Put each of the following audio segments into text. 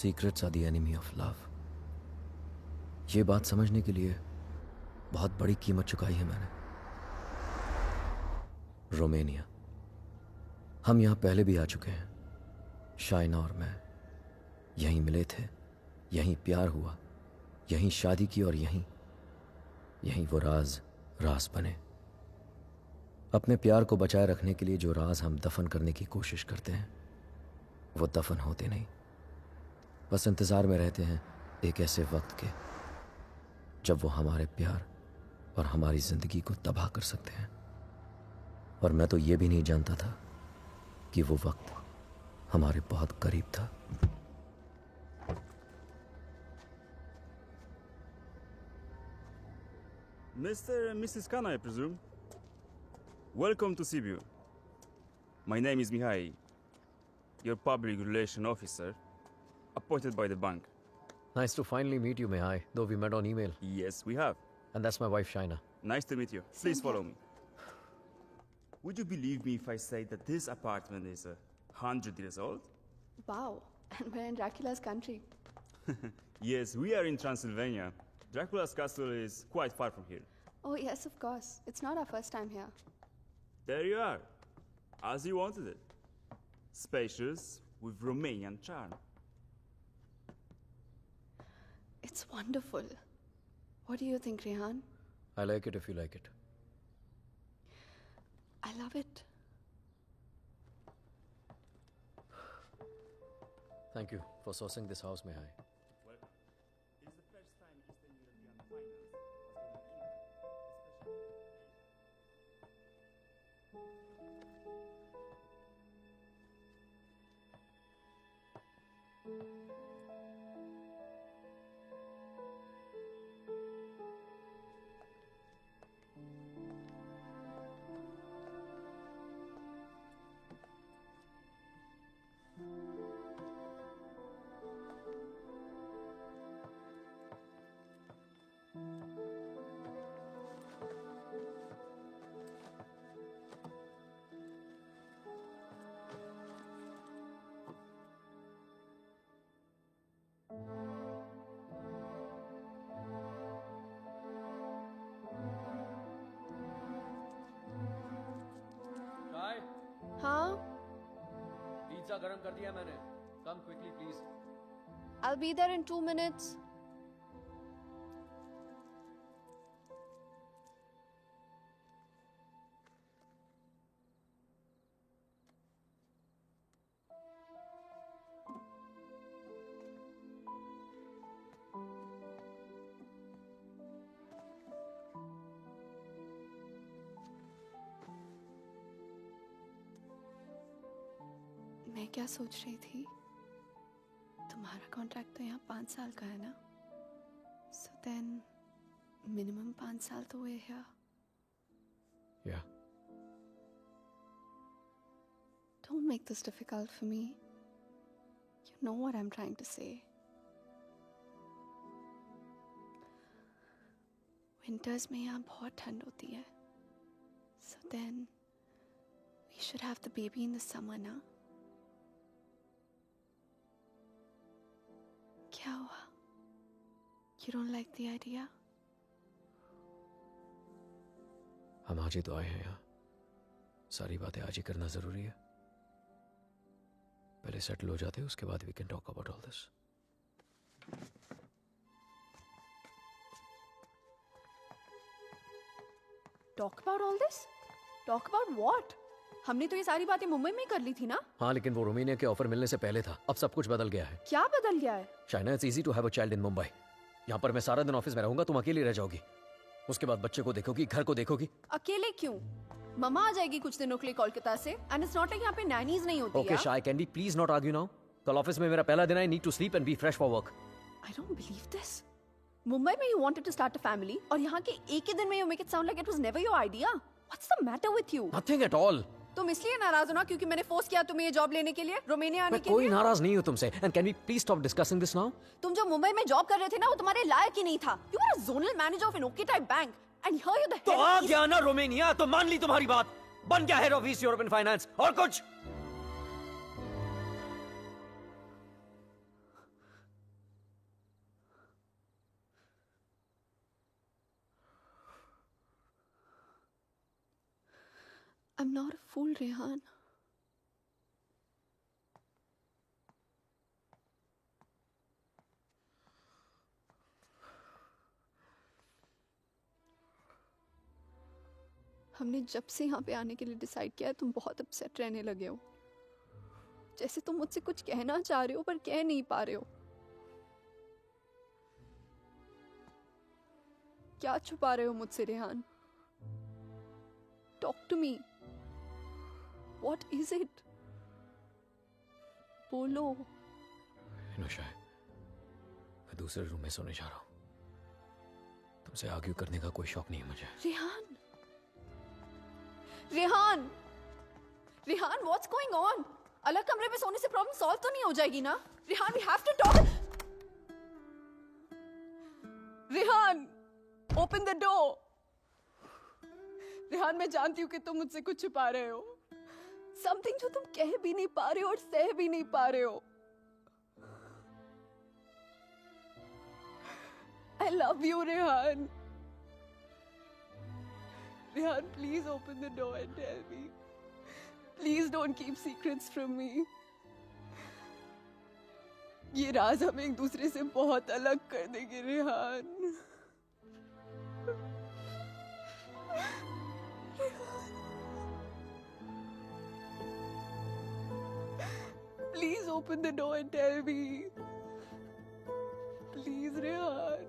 Secrets are the enemy of love. ये बात समझने के लिए बहुत बड़ी कीमत चुकाई है मैंने। रोमानिया, हम यहां पहले भी आ चुके हैं, शाइना और मैं। यहीं मिले थे, यहीं प्यार हुआ, यहीं शादी की और यहीं वो राज बने। अपने प्यार को बचाए रखने के लिए जो राज हम दफन करने की कोशिश करते हैं वो दफन होते नहीं, बस इंतजार में रहते हैं एक ऐसे वक्त के जब वो हमारे प्यार और हमारी जिंदगी को तबाह कर सकते हैं। और मैं तो ये भी नहीं जानता था कि वो वक्त हमारे बहुत करीब था। Mr. and Mrs. Khan, I presume. Welcome to Sibiu. My name is Mihai, your public relation officer, appointed by the bank. Nice to finally meet you, Mihai, though we met on email. Yes, we have. And that's my wife, Shaina. Nice to meet you. Please follow me. Would you believe me if I say that this apartment is 100 years old? Wow, and we're in Dracula's country. Yes, we are in Transylvania. Dracula's castle is quite far from here. Oh yes, of course. It's not our first time here. There you are, as you wanted it. Spacious, with Romanian charm. It's wonderful. What do you think, Rehan? I like it if you like it. I love it. Thank you for sourcing this house, Mihai. Welcome. It is the first time Eastern European finance has been given चाय, Huh? Pizza गरम कर दिया मैंने। Come quickly, please. I'll be there in 2 minutes. मैं क्या सोच रही थी, तुम्हारा कॉन्ट्रैक्ट तो यहाँ 5 साल का है ना, सो देन मिनिमम 5 साल तो हुए यहाँ। Yeah. Don't make this difficult for me. You know what I'm trying to say. Winters में यहाँ बहुत ठंड होती है, so then we should have the baby in the summer ना। क्या हुआ? You don't like the idea? हम आज ही तो आए हैं यहाँ, सारी बातें आज ही करना जरूरी है। पहले सेटल हो जाते, उसके बाद we can talk about all this. Talk about all this? Talk about what? हमने तो ये सारी बातें मुंबई में ही कर ली थी ना। हाँ, लेकिन वो रोमानिया के ऑफर मिलने से पहले था। अब सब कुछ बदल गया है। क्या बदल गया है? Shaina, it's easy to have a child in Mumbai. यहाँ पर मैं सारा दिन ऑफिस में रहूंगा, तुम अकेली रह जाओगी। उसके बाद बच्चे को देखोगी, घर को देखोगी। अकेले क्यों? मम्मा आ जाएगी कुछ दिनों के लिए कोलकाता से, एंड इट्स नॉट लाइक यहाँ पे नैनीज नहीं होती। Okay Shay, can we please not argue now? कल ऑफिस में मेरा पहला दिन है, I need to sleep and be fresh for work. I don't believe this. Mumbai में you wanted to start a family, और यहाँ के एक ही दिन में you make it sound like it was never your idea. What's the matter with you? Nothing at all. तुम इसलिए नाराज हो ना क्योंकि मैंने फोर्स किया तुम्हें ये जॉब लेने के लिए, रोमानिया आने मैं के कोई लिए? नाराज नहीं हूँ तुमसे। And can we please stop discussing this now? तुम जो मुंबई में जॉब कर रहे थे ना, वो तुम्हारे लायक ही नहीं था। You were a zonal manager of an okay type bank, and here you the तो आ गया ना रोमानिया, तो मान ली तुम्हारी बात, बन गया head of east European finance. और कुछ I'm not a fool, Rehan. हमने जब से यहाँ पे आने के लिए डिसाइड किया है तुम बहुत अपसेट रहने लगे हो, जैसे तुम मुझसे कुछ कहना चाह रहे हो पर कह नहीं पा रहे हो। क्या छुपा रहे हो मुझसे Rehan? Talk to me, what is it? बोलो। नुशा, मैं दूसरे रूम में सोने जा रहा हूँ। तुमसे आर्ग्यू करने का कोई शौक नहीं है मुझे। Rehan, Rehan, Rehan, what's going on? अलग कमरे में सोने से प्रॉब्लम सॉल्व तो नहीं हो जाएगी ना? Rehan, we have to talk. Rehan, open the door. Rehan, मैं जानती हूँ कि तुम मुझसे कुछ छुपा रहे हो, समथिंग जो तुम कह भी नहीं पा रहे हो और सह भी नहीं पा रहे हो। I love you, Rehan. Rehan, please open the door and tell me. Please don't keep secrets from me. ये राज हमें एक दूसरे से बहुत अलग कर देंगे, Rehan. Please open the door and tell me. Please, Rehan.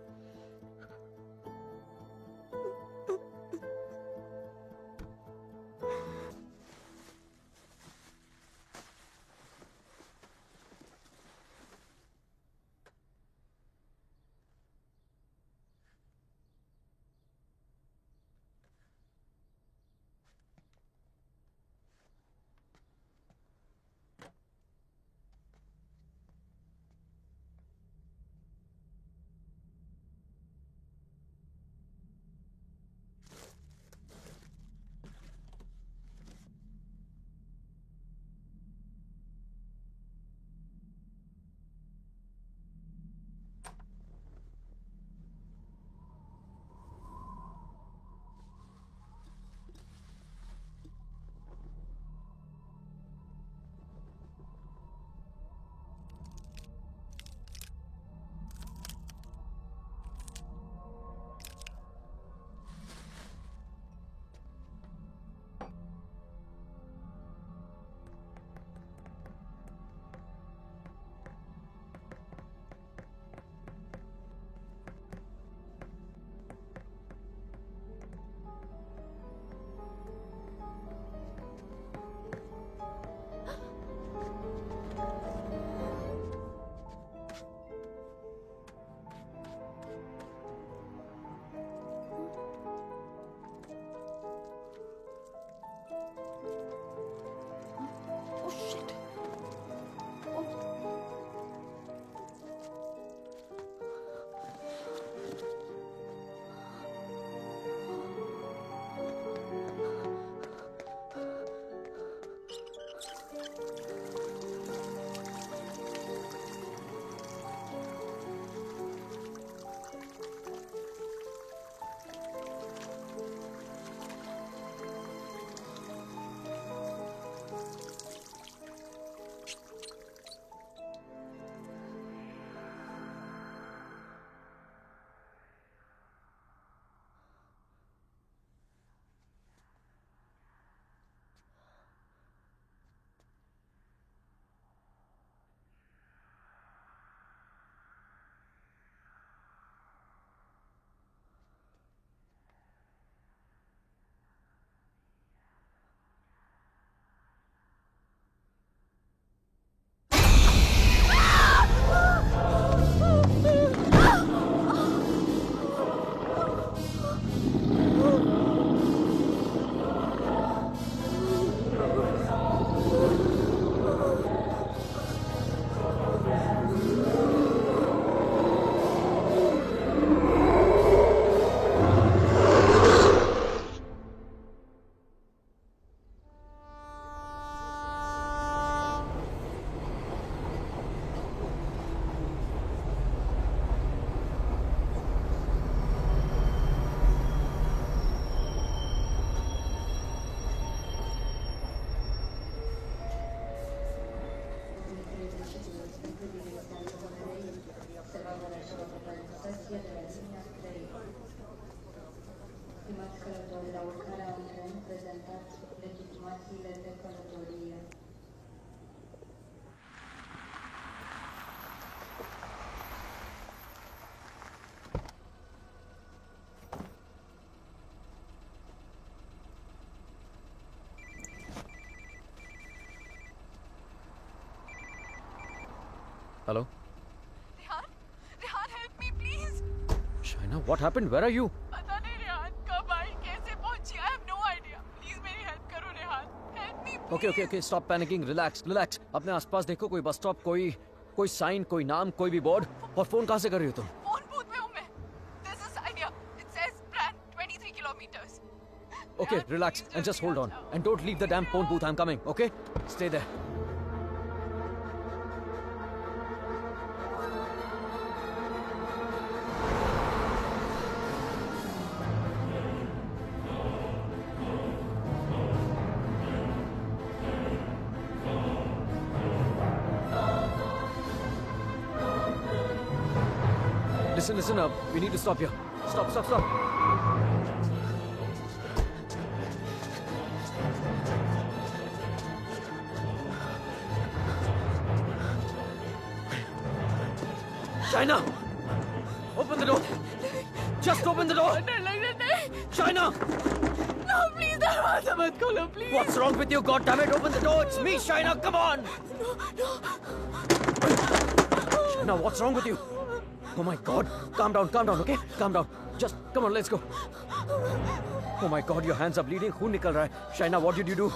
Hello Rehan, Rehan help me please. Shaina, what happened? Where are you? पता नहीं रेहान कब आई, कैसे पहुंची, I have no idea. Please मेरी हेल्प करो Rehan, help me. Okay okay okay, stop panicking, relax relax. अपने आसपास देखो, कोई बस स्टॉप, कोई साइन, कोई नाम, कोई भी बोर्ड। और फोन कहाँ से कर रही हो तुम? फोन बूथ में हूं मैं। This is idea, it says plan 23 kilometres. Okay, relax and just hold on. And don't leave the damn phone booth. I'm coming, okay? Stay there. Listen up. We need to stop here. Stop. China! Open the door! Just open the door! डर लग रहा नहीं। China! No please दरवाजा मत खोलो please. What's wrong with you? God damn it! Open the door! It's me, China! Come on! China, what's wrong with you? Oh my God! Calm down, okay? Calm down. Just come on, let's go. Oh my God, your hands are bleeding. खून निकल रहा है. China, what did you do?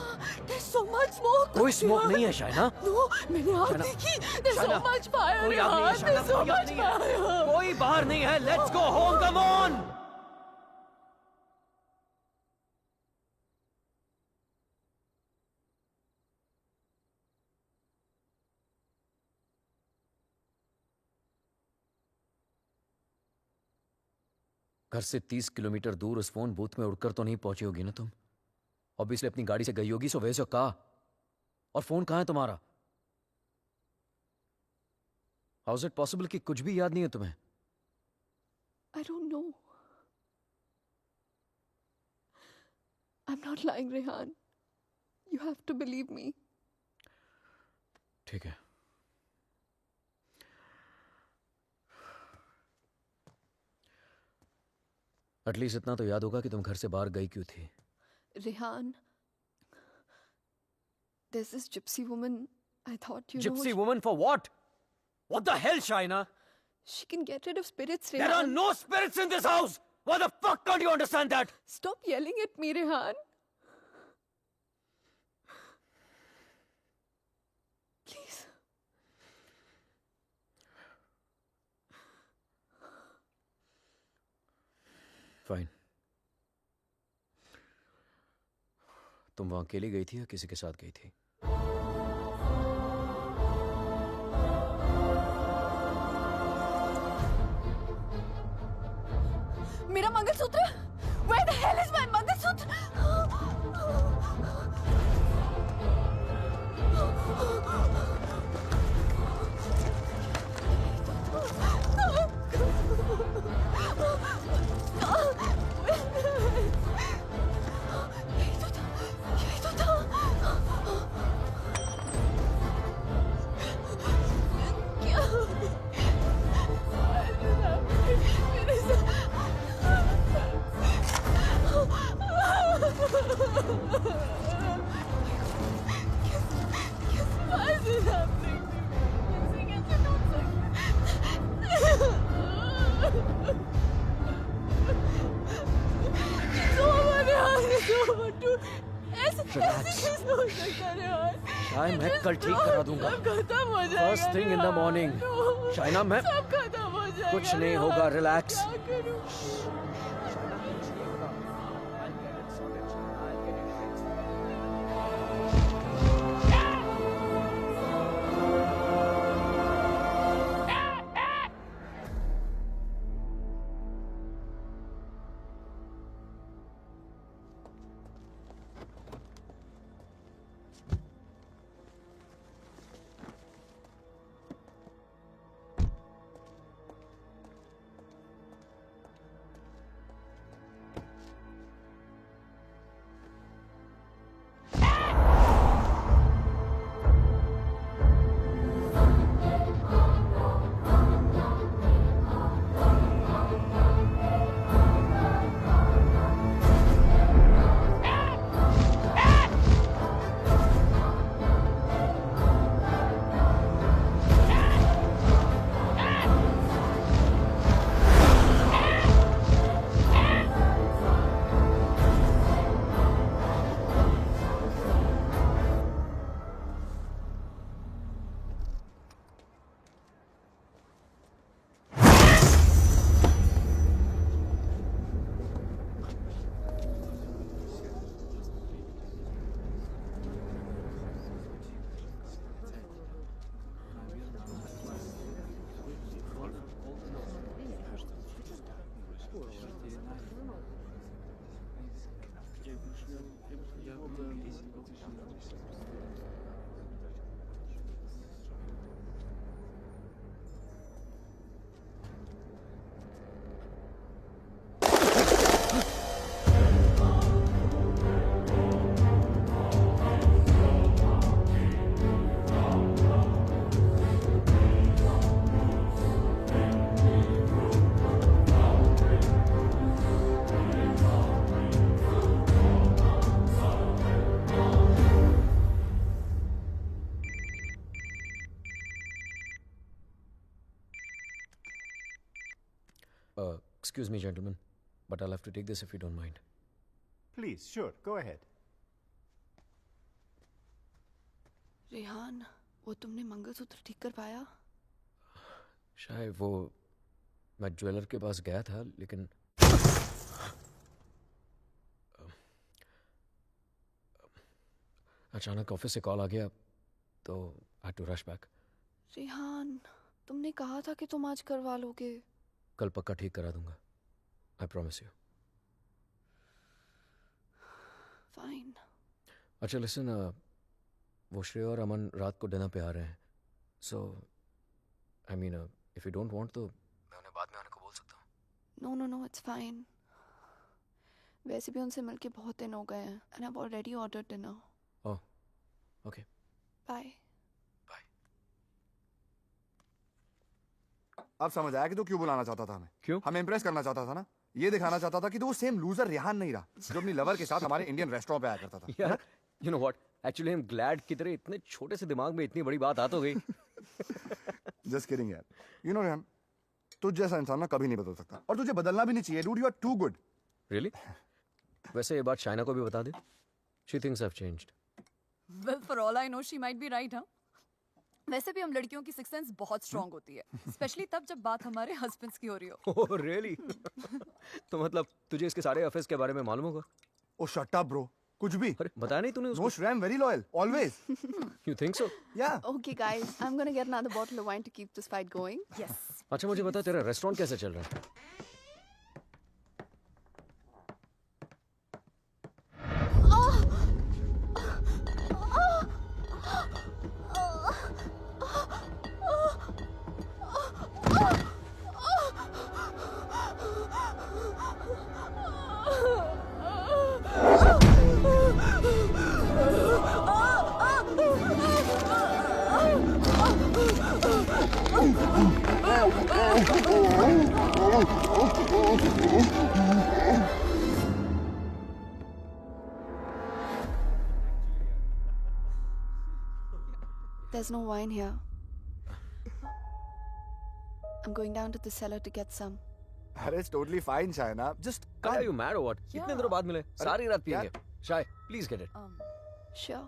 There's so much smoke। कोई smoke नहीं है, China. No, मैंने आग China, देखी। There's so China, much fire कोई आग नहीं है, रेहान, China, there's so कोई आग much नहीं है. fire। कोई बाहर नहीं है. Let's go home. Come on. घर से 30 किलोमीटर दूर उस फोन बूथ में उड़कर तो नहीं पहुंची होगी ना तुम? ऑब्वियसली अपनी गाड़ी से गई होगी, सो वेयर योर कार? और फोन कहाँ है तुम्हारा? हाउ इज इट पॉसिबल कि कुछ भी याद नहीं है तुम्हें? I don't know। I'm not lying, Rehan। You have to believe me। ठीक है. एटलीस्ट इतना तो याद होगा कि तुम घर से बाहर गई क्यों थी. Rehan, there's this gypsy woman। I thought you know Gypsy woman for what? What the hell, Shaina? she can get rid of spirits, There are Rehan। no spirits in this house! Why the fuck can't you understand that? Stop yelling at me, Rehan। Please। Fine. तुम वहां अकेली गई थी या किसी के साथ गई थी? मेरा mangalsutra? Where the hell is my mangalsutra? यही तो था। क्या? मेरे Why is this happening to me? कैसे टूट कैसे हो सकता है यार? शायद मैं कल ठीक करा दूंगा. सब खत्म हो जाएगा। First thing in the morning. Shaina, मैं सब खत्म हो जाएगा। कुछ नहीं होगा. रिलैक्स. क्या करूं? Excuse me, gentlemen, but I'll have to take this if you don't mind. Please, sure, go ahead. Rehan, वो तुमने मंगलसूत्र ठीक कर पाया? शायद वो मैं ज्वेलर के पास गया था, लेकिन अचानक ऑफिस से कॉल आ गया तो I had to rush back. Rehan, तुमने कहा था कि तुम आज करवा लोगे. कल पक्का ठीक करा दूंगा. I promise you. फाइन. अच्छा लिसन, वो श्रेया और अमन रात को डिनर पे आ रहे हैं. So I mean if you don't want तो मैं उन्हें बाद में आने को बोल सकता हूँ. No no no, it's fine. वैसे भी उनसे मिलके बहुत दिन हो गए हैं and I have already ordered dinner. Oh okay. Bye. अब समझ आया कि तू क्यों बुलाना चाहता था हमें. क्यों? हमें इम्प्रेस करना चाहता था ना. ये दिखाना चाहता था कि तू वो सेम लूजर रेहान नहीं रहा जो अपनी लवर के साथ हमारे इंडियन रेस्टोरेंट पे आया करता था. यार you know what, actually I am glad कि तेरे इतने छोटे से दिमाग में इतनी बड़ी बात आ तो गई. जस्ट किडिंग यार. यू नो रेहान, तुझ जैसा इंसान ना कभी नहीं बदल सकता और तुझे बदलना भी नहीं चाहिए. Dude, you are too good. Really? वैसे ये बात शाइना को भी बता दे. She thinks I have changed. Well, for all I know, she might be right, huh? वैसे भी हम लड़कियों की सिक्स सेंस बहुत स्ट्रांग होती है, स्पेशली तब जब बात हमारे हस्बैंड्स की हो रही हो. Oh really? तो मतलब तुझे इसके सारे अफेयर्स के बारे में मालूम होगा? ओ शट अप ब्रो. कुछ भी. अरे बताया नहीं तूने नो उसको? Shreya, I am very loyal always. You think so? या. Okay guys, I'm gonna get another bottle of wine to keep this fight going. Yes. अच्छा मुझे बता, तेरा रेस्टोरेंट कैसे चल रहा है? There's no wine here. I'm going down to the cellar to get some. अरे it's totally fine Shaina. Just Are you mad or what? Yeah. इतने दिनों बाद मिले, सारी रात यार. पिएंगे. शाय, प्लीज गेट इट. Sure.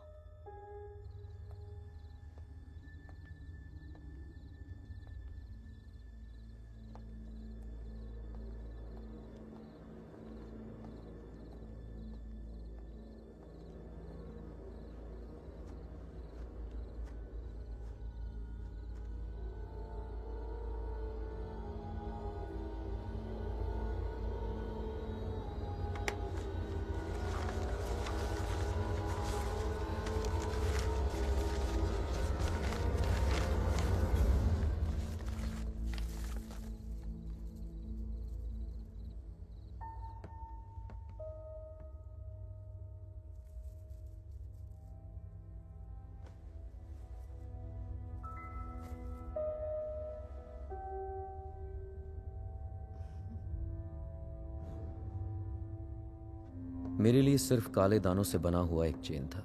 मेरे लिए सिर्फ काले दानों से बना हुआ एक चेन था,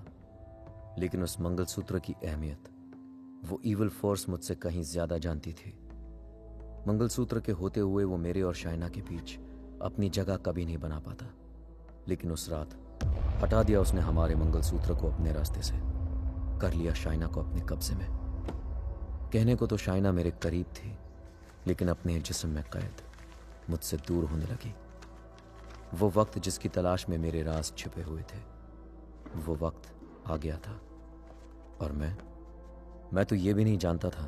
लेकिन उस मंगलसूत्र की अहमियत वो इविल फोर्स मुझसे कहीं ज्यादा जानती थी. मंगलसूत्र के होते हुए वो मेरे और शाइना के बीच अपनी जगह कभी नहीं बना पाता, लेकिन उस रात हटा दिया उसने हमारे मंगलसूत्र को अपने रास्ते से, कर लिया शाइना को अपने कब्जे में. कहने को तो शाइना मेरे करीब थी, लेकिन अपने जिस्म में कैद मुझसे दूर होने लगी. वो वक्त जिसकी तलाश में मेरे राज छिपे हुए थे, वो वक्त आ गया था. और मैं तो ये भी नहीं जानता था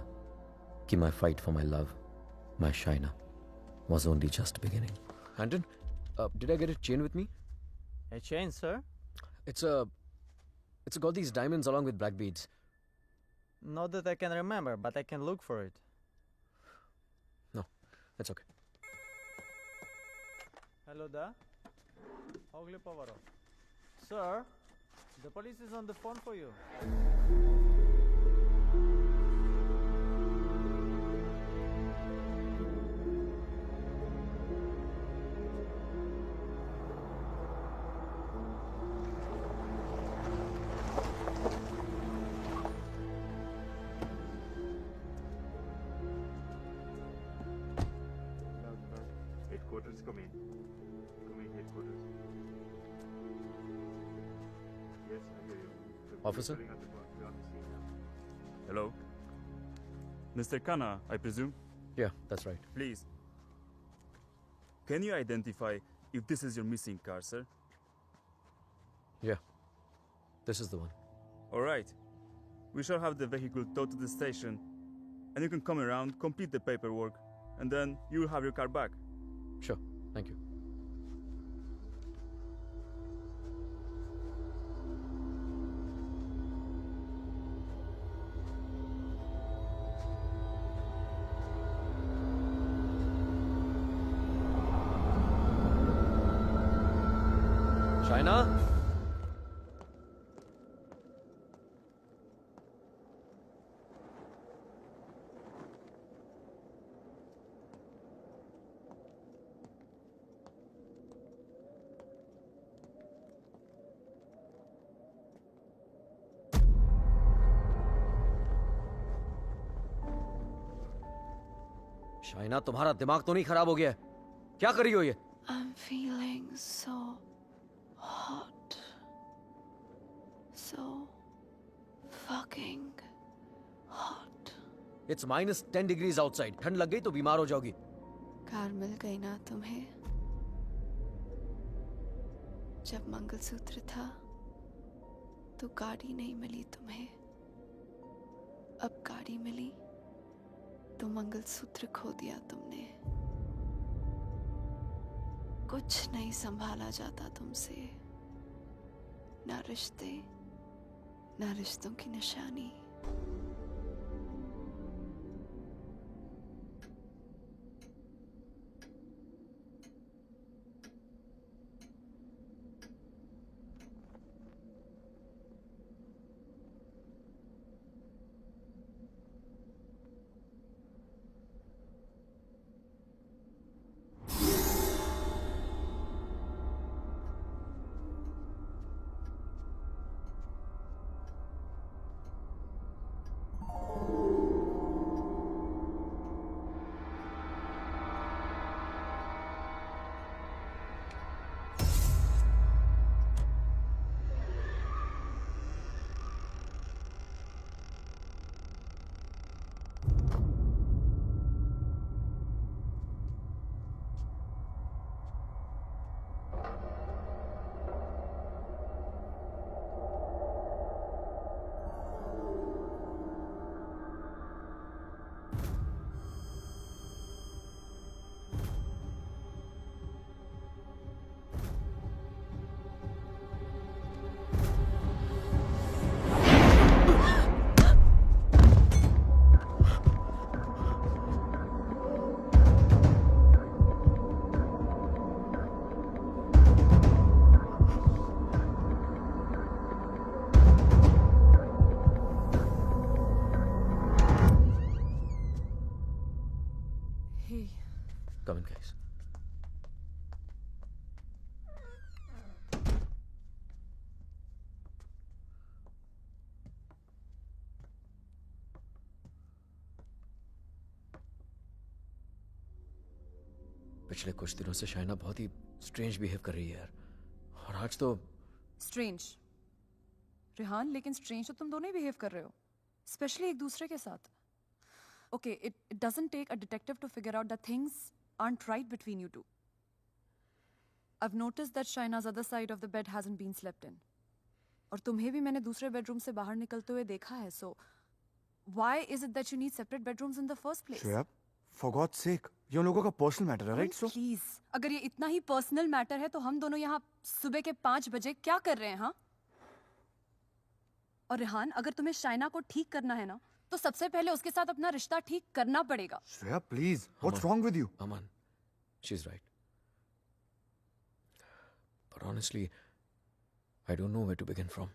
कि माई fight for my love, my Shaina, was only just beginning. Anton, did I get a chain with me? A chain, sir? It's got these diamonds along with black beads. Not that I can remember, but I can look for it. No, that's okay. Hello da. Ogli Povaro. Sir, the police is on the phone for you. Headquarters Officer? Hello? Mr. Khanna, I presume? Yeah, that's right. Please. Can you identify if this is your missing car, sir? Yeah. This is the one. Alright. We shall have the vehicle towed to the station, and you can come around, complete the paperwork, and then you will have your car back. Sure. Thank you. Shaina? Shaina, तुम्हारा दिमाग तो नहीं खराब हो गया है? क्या कर रही हो ये? I'm feeling so hot. So fucking hot. It's -10 degrees outside. ठंड लग गई तो बीमार हो जाओगी. कार मिल गई ना तुम्हें? जब मंगलसूत्र था तो गाड़ी नहीं मिली तुम्हें. अब गाड़ी मिली तो मंगलसूत्र खो दिया तुमने. कुछ नहीं संभाला जाता तुमसे. ना रिश्ते, ना रिश्तों की निशानी. Come in, guys. पिछले कुछ दिनों से शाइना बहुत ही स्ट्रेंज बिहेव कर रही है यार. और आज तो स्ट्रेंज रेहान, लेकिन स्ट्रेंज तो तुम दोनों ही बिहेव कर रहे हो, स्पेशली एक दूसरे के साथ. Okay, it doesn't take a detective to figure out that things aren't right between you two. I've noticed that Shaina's other side of the bed hasn't been slept in. और तुम्हें भी मैंने दूसरे बेडरूम से बाहर निकलते हुए देखा है. So why is it that you need separate bedrooms in the first place? Shreya, for God's sake, ये उन लोगों का पर्सनल मैटर है, राइट? सो प्लीज, अगर ये इतना ही पर्सनल मैटर है तो हम दोनों यहाँ सुबह के 5 बजे क्या कर रहे हैं? हाँ. और रेहान, अगर तुम्हें शाइना को ठीक करना है ना, तो सबसे पहले उसके साथ अपना रिश्ता ठीक करना पड़ेगा. Shreya, please, what's wrong with you? Aman, she's right. But honestly, I don't know where to begin from.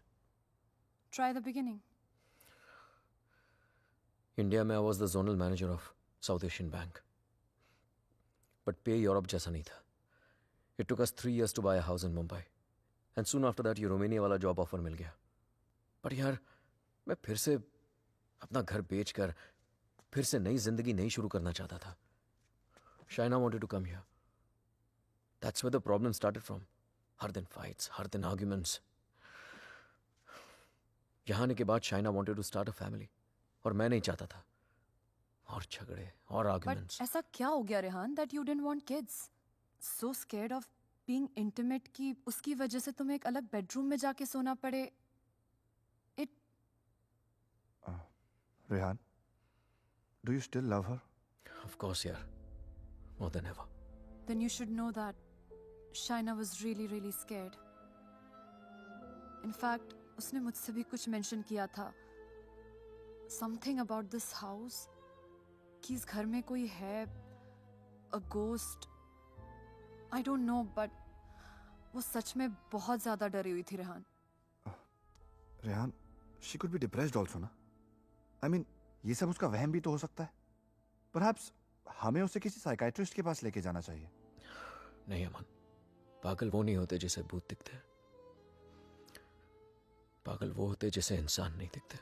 Try the beginning. India में I was the zonal manager of South Asian Bank. But pay Europe जैसा नहीं था. It took us 3 years to buy a house in Mumbai. And soon after that, ये Romania वाला job offer मिल गया. But यार, मैं फिर से अपना घर बेचकर फिर से नई जिंदगी नहीं शुरू करना चाहता था. Shaina wanted to come here. That's where the problem started from. हर दिन fights, हर दिन arguments. यहाँ आने के बाद Shaina wanted to start a family और मैं नहीं चाहता था। और झगड़े और बट आर्गुमेंट्स। ऐसा क्या हो गया Rehan that you didn't want kids? So scared of being intimate कि उसकी वजह से तुम्हें एक अलग बेडरूम में जाके सोना पड़े। It Rehan, do you still love her? Of course यार, more than ever. then you should know that Shaina was really really scared. In fact, उसने मुझसे भी कुछ मेंशन किया था, something about this house, कि इस घर में कोई है, a ghost. I don't know, but वो सच में बहुत ज्यादा डरी हुई थी Rehan. Rehan, she could be depressed also ना। I mean, ये सब उसका वहम भी तो हो सकता है। Perhaps हमें उसे किसी साइकाइट्रिस्ट के पास लेके जाना चाहिए। नहीं अमन, पागल वो नहीं होते जिसे भूत दिखते हैं। पागल वो होते जिसे इंसान नहीं दिखते।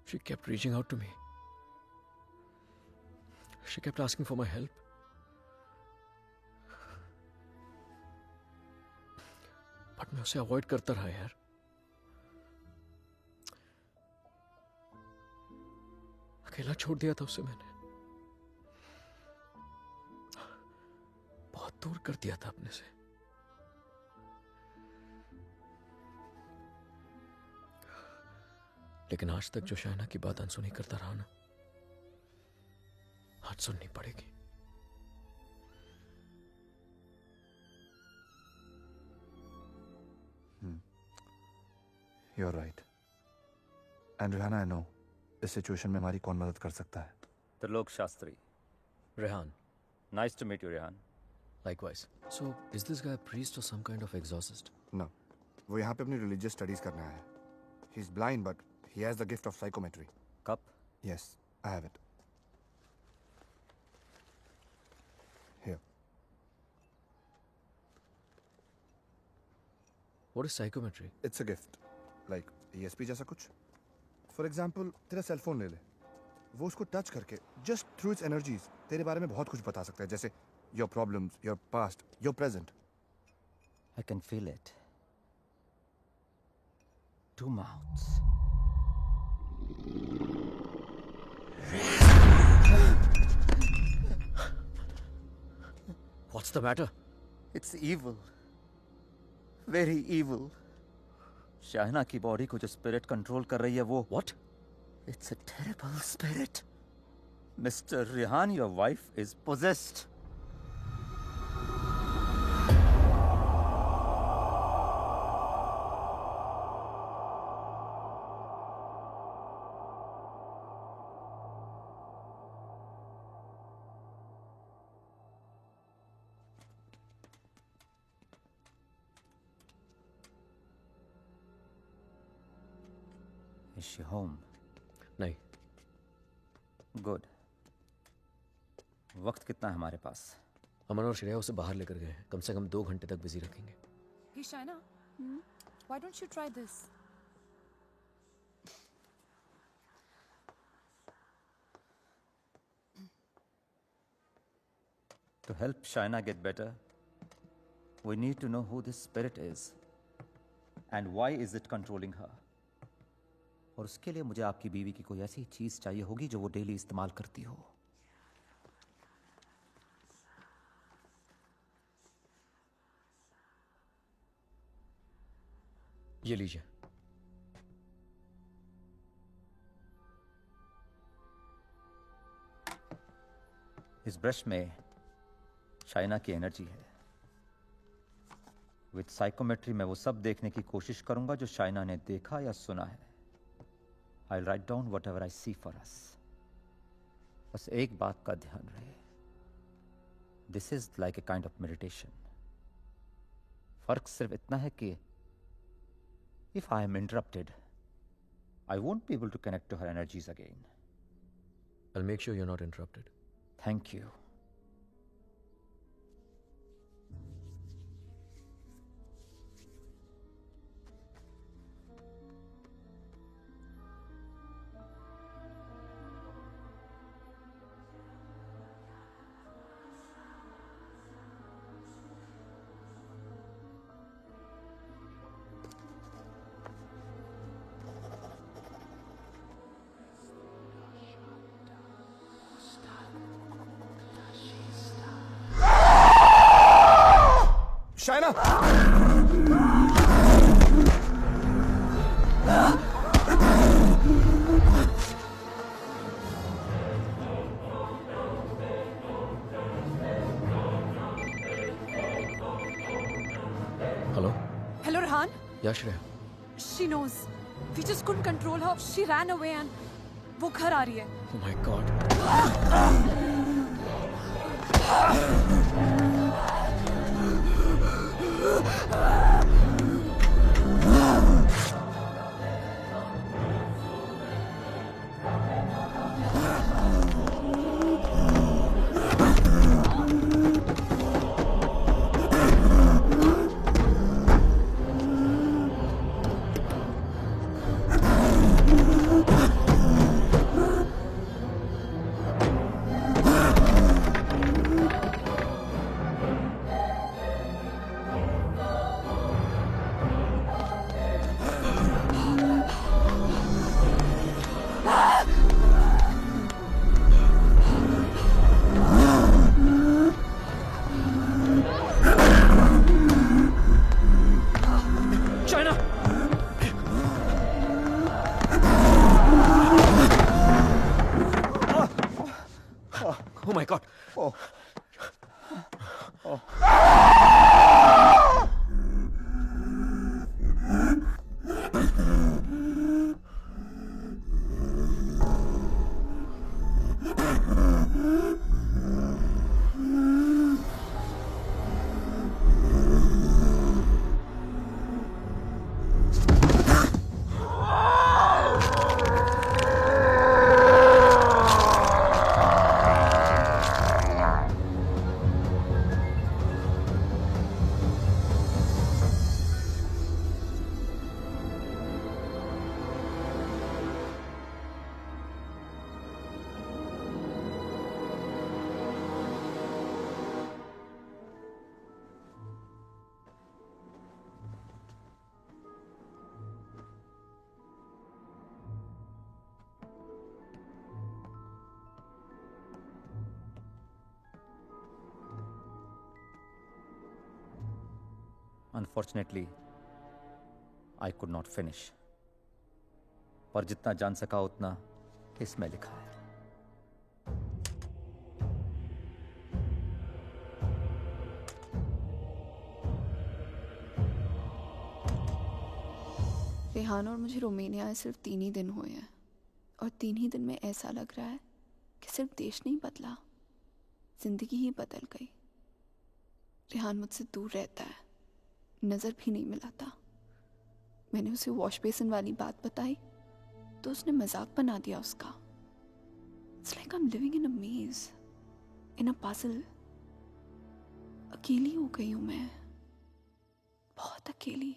She kept reaching out to me. She kept asking for my help. But मैं उसे अवॉइड करता रहा यार। अकेला छोड़ दिया था उसे मैंने, बहुत दूर कर दिया था अपने से। लेकिन आज तक जो शाइना की बात अनसुनी करता रहा ना, आज सुननी पड़ेगी। You're right. And Rihanna, I know इस सिचुएशन में हमारी कौन मदद कर सकता है। Trilok Shastri. Rehan, Nice to meet you, Rehan. likewise. So, is this guy a priest or some kind of exorcist? No, वो यहाँ पे अपनी रिलीजियस स्टडीज करने आया है। He's blind, but he has the gift of psychometry. Cup? Yes, I have it. Here. What is psychometry? It's a gift. Like ESP जैसा कुछ। For example, तेरा सेल फोन ले ले। वो उसको टच करके just through its energies तेरे बारे में बहुत कुछ बता सकता है, जैसे your problems, your past, your present. I can feel it. Two mouths. What's the matter? It's evil. Very evil. शाहना की बॉडी को जो स्पिरिट कंट्रोल कर रही है वो What? It's a terrible spirit. Mr. Rehan, your wife is possessed. Is she home? नहीं, Good. वक्त कितना है हमारे पास? अमन और श्रेया उसे बाहर लेकर गए हैं। कम से कम 2 घंटे तक बिजी रखेंगे। Hey Shaina, why don't you try this? To help Shaina get better, we need to know who this spirit is and why is it controlling her. और उसके लिए मुझे आपकी बीवी की कोई ऐसी चीज चाहिए होगी जो वो डेली इस्तेमाल करती हो। ये लीजिए। इस ब्रश में शाइना की एनर्जी है। विद साइकोमेट्री मैं वो सब देखने की कोशिश करूंगा जो शाइना ने देखा या सुना है। I'll write down whatever I see for us. बस एक बात का ध्यान रहे, This is like a kind of meditation. फर्क सिर्फ इतना है कि if I am interrupted, I won't be able to connect to her energies again. I'll make sure you're not interrupted. Thank you. क्या Shreya? She knows. We just couldn't control her. She ran away and वो घर आ रही है. Oh my God. Oh my God. Oh. Unfortunately, I could not finish. पर जितना जान सका उतना इसमें लिखा है. रेहान और मुझे रोमानिया आए सिर्फ 3 ही दिन हुए हैं और 3 ही दिन में ऐसा लग रहा है कि सिर्फ देश नहीं बदला, जिंदगी ही बदल गई. रेहान मुझसे दूर रहता है, नज़र भी नहीं मिलाता. मैंने उसे वॉश बेसिन वाली बात बताई तो उसने मजाक बना दिया उसका. It's like I am living in a maze, in a puzzle. अकेली हो गई हूँ मैं, बहुत अकेली.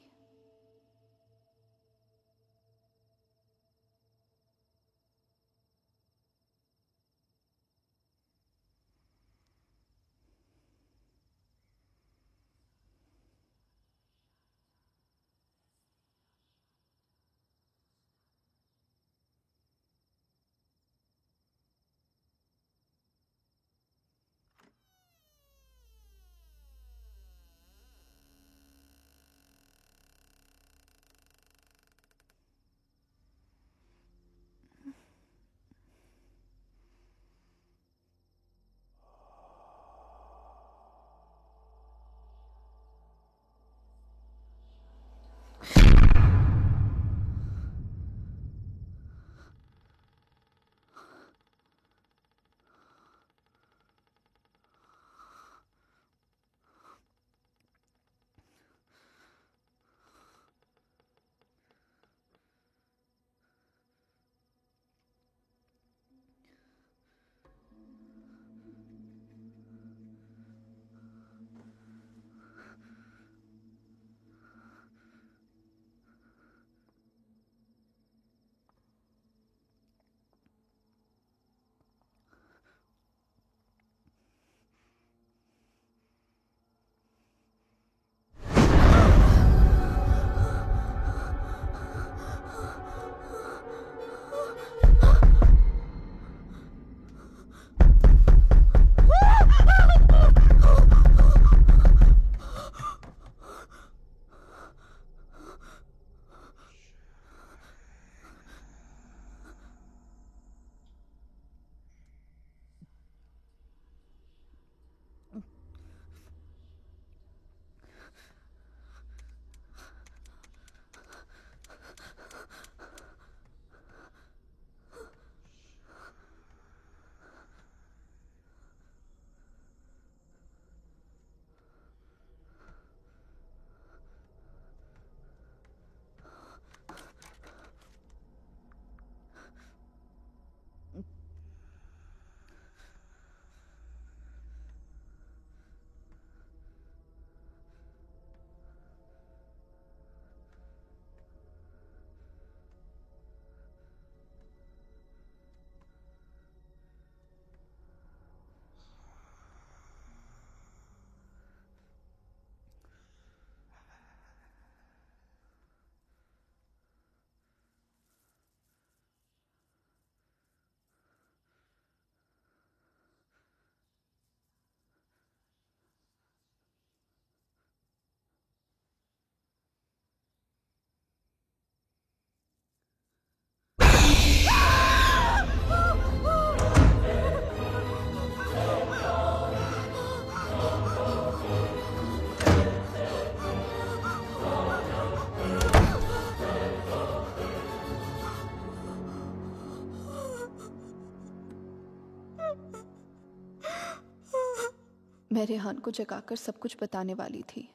मैं रेहान को जगाकर सब कुछ बताने वाली थी,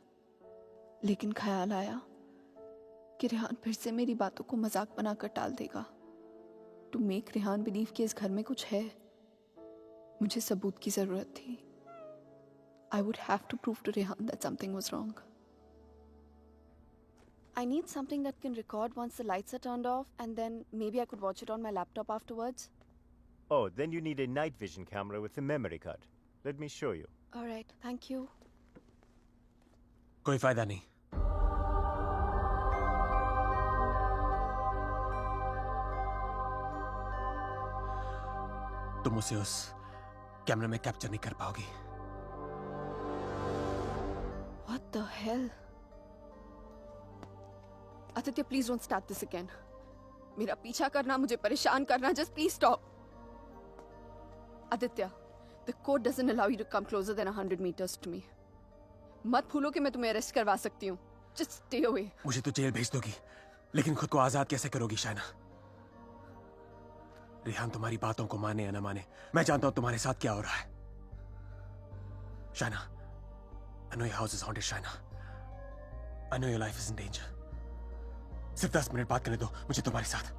लेकिन ख्याल आया कि रेहान फिर से मेरी बातों को मजाक बनाकर टाल देगा। टू मेक रेहान बिलीव कि इस घर में कुछ है, मुझे सबूत की जरूरत थी। I would have to prove to Rehan that something was wrong. I need something that can record once the lights are turned off, and then maybe I could watch it on my laptop afterwards. Oh, then you need a night vision camera with a memory card. Let me show you. All right, thank you. कोई फायदा नहीं। तुम उसे उस कैमरे में capture नहीं कर पाओगी। What the hell? Aditya, please don't start this again. मेरा पीछा करना, मुझे परेशान करना, just please stop. Aditya, the code doesn't allow you to come closer than 100 meters to me. मत भूलो कि मैं तुम्हें अरेस्ट करवा सकती हूँ. Just stay away. मुझे तो जेल भेज दोगी, लेकिन खुद को आजाद कैसे करोगी शाइना? रेहान तुम्हारी बातों को माने या ना माने, मैं जानता हूं तुम्हारे साथ क्या हो रहा है। Shaina, I know your house is haunted, Shaina. I know your life is in danger. सिर्फ 10 मिनट बात करने दो मुझे तुम्हारे साथ,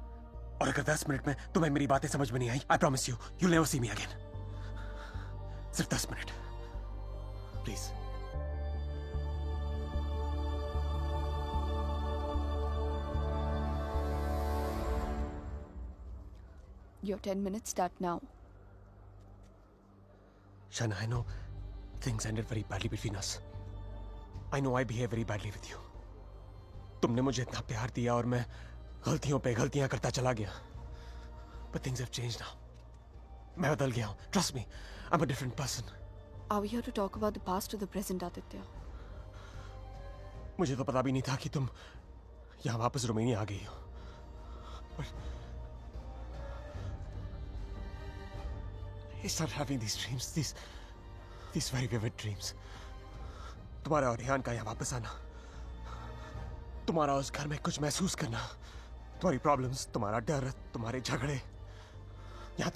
और अगर 10 मिनट में तुम्हें मेरी बातें समझ में नहीं आई, I promise you, you'll never see me again. सिर्फ 10 minute, please. Your 10 minutes start now. Shaina, I know things ended very badly between us. I know I behaved very badly with you. तुमने मुझे इतना प्यार दिया और मैं गलतियों पे गलतियां करता चला गया। But things have changed now. मैं बदल गया हूँ. Trust me, I'm a different person. Are we here to talk about the past or the present, Aditya? मुझे तो पता भी नहीं था कि तुम यहाँ वापस रोमानिया आ गई हो। But I started having these dreams, these very vivid dreams. तुम्हारा और रेहान का यहाँ वापस आना, तुम्हारा उस घर में कुछ महसूस करना, तुम्हारी प्रॉब्लम्स, तुम्हारा डर, तुम्हारे झगड़े, यहाँ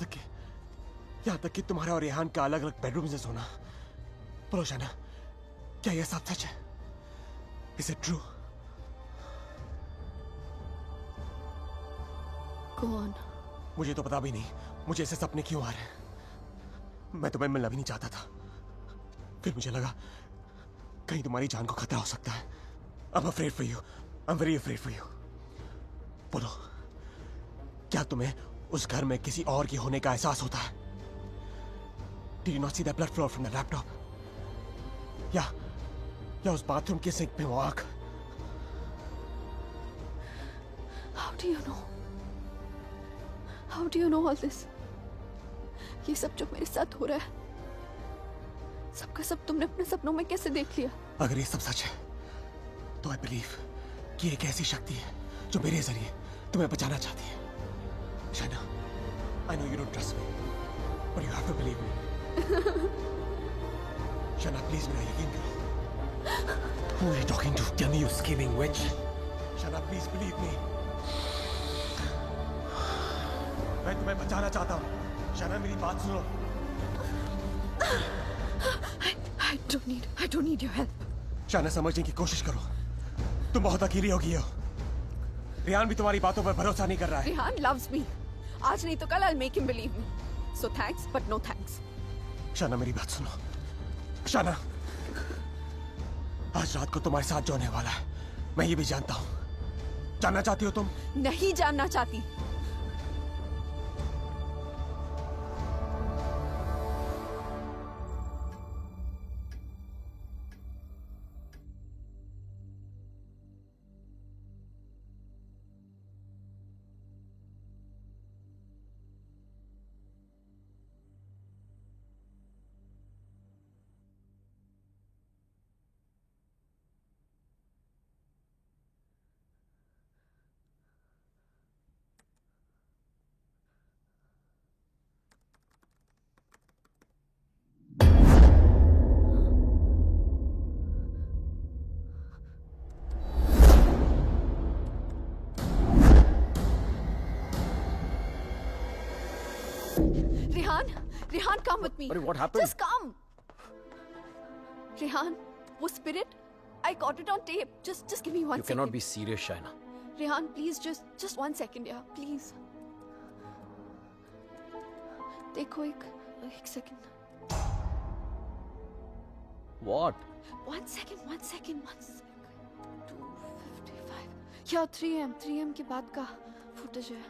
तक कि तुम्हारा और रेहान का अलग अलग बेडरूम में सोना। बोलो शाइना, क्या यह सब सच है? Is it true? Go on. मुझे तो पता भी नहीं मुझे ऐसे सपने क्यों आ रहे हैं। मैं तुम्हें मिलना भी नहीं चाहता था, फिर मुझे लगा कहीं तुम्हारी जान को खतरा हो सकता है। I'm afraid for you. I'm very afraid for you. बोलो, क्या तुम्हें उस घर में किसी और की होने का एहसास होता है? Did you not see that blood flow from the laptop? या उस बाथरूम के सिंक में वो आग? How do you know? How do you know all this? ये सब जो मेरे साथ हो रहा है, सबका सब तुमने अपने सपनों में कैसे देख लिया? अगर ये सब सच है तो I believe कि एक ऐसी शक्ति है जो मेरे जरिए तुम्हें बचाना चाहती है। Shaina, I know you don't trust me, but you have to believe me. Shaina, please मेरा यकीन करो। Who are you talking to? Tell me, you scheming witch. Shaina, please believe me. मैं तुम्हें बचाना चाहता हूँ। शाइना, मेरी बात सुनो। I don't need your help. Shaina, समझने की कोशिश करो। तुम बहुत अकेली हो गई हो। रेहान भी तुम्हारी बातों पर भरोसा नहीं कर रहा है। Rehan loves me. आज नहीं तो कल I'll make him believe me. So thanks, but no thanks. Shaina, मेरी बात सुनो। शाइना, आज रात को तुम्हारे साथ जो होने वाला है, मैं ये भी जानता हूँ। जानना चाहती हो तुम? नहीं जानना चाहती। Rehan, come with me. What happened? Just come. Rehan, वो spirit, I caught it on tape. Just give me 1 You second. cannot be serious, Shaina. Rehan, please, just 1 second, yeah, please. देखो एक second. What? 1 second. 2:55. Yeah, 3 am के बाद का footage है.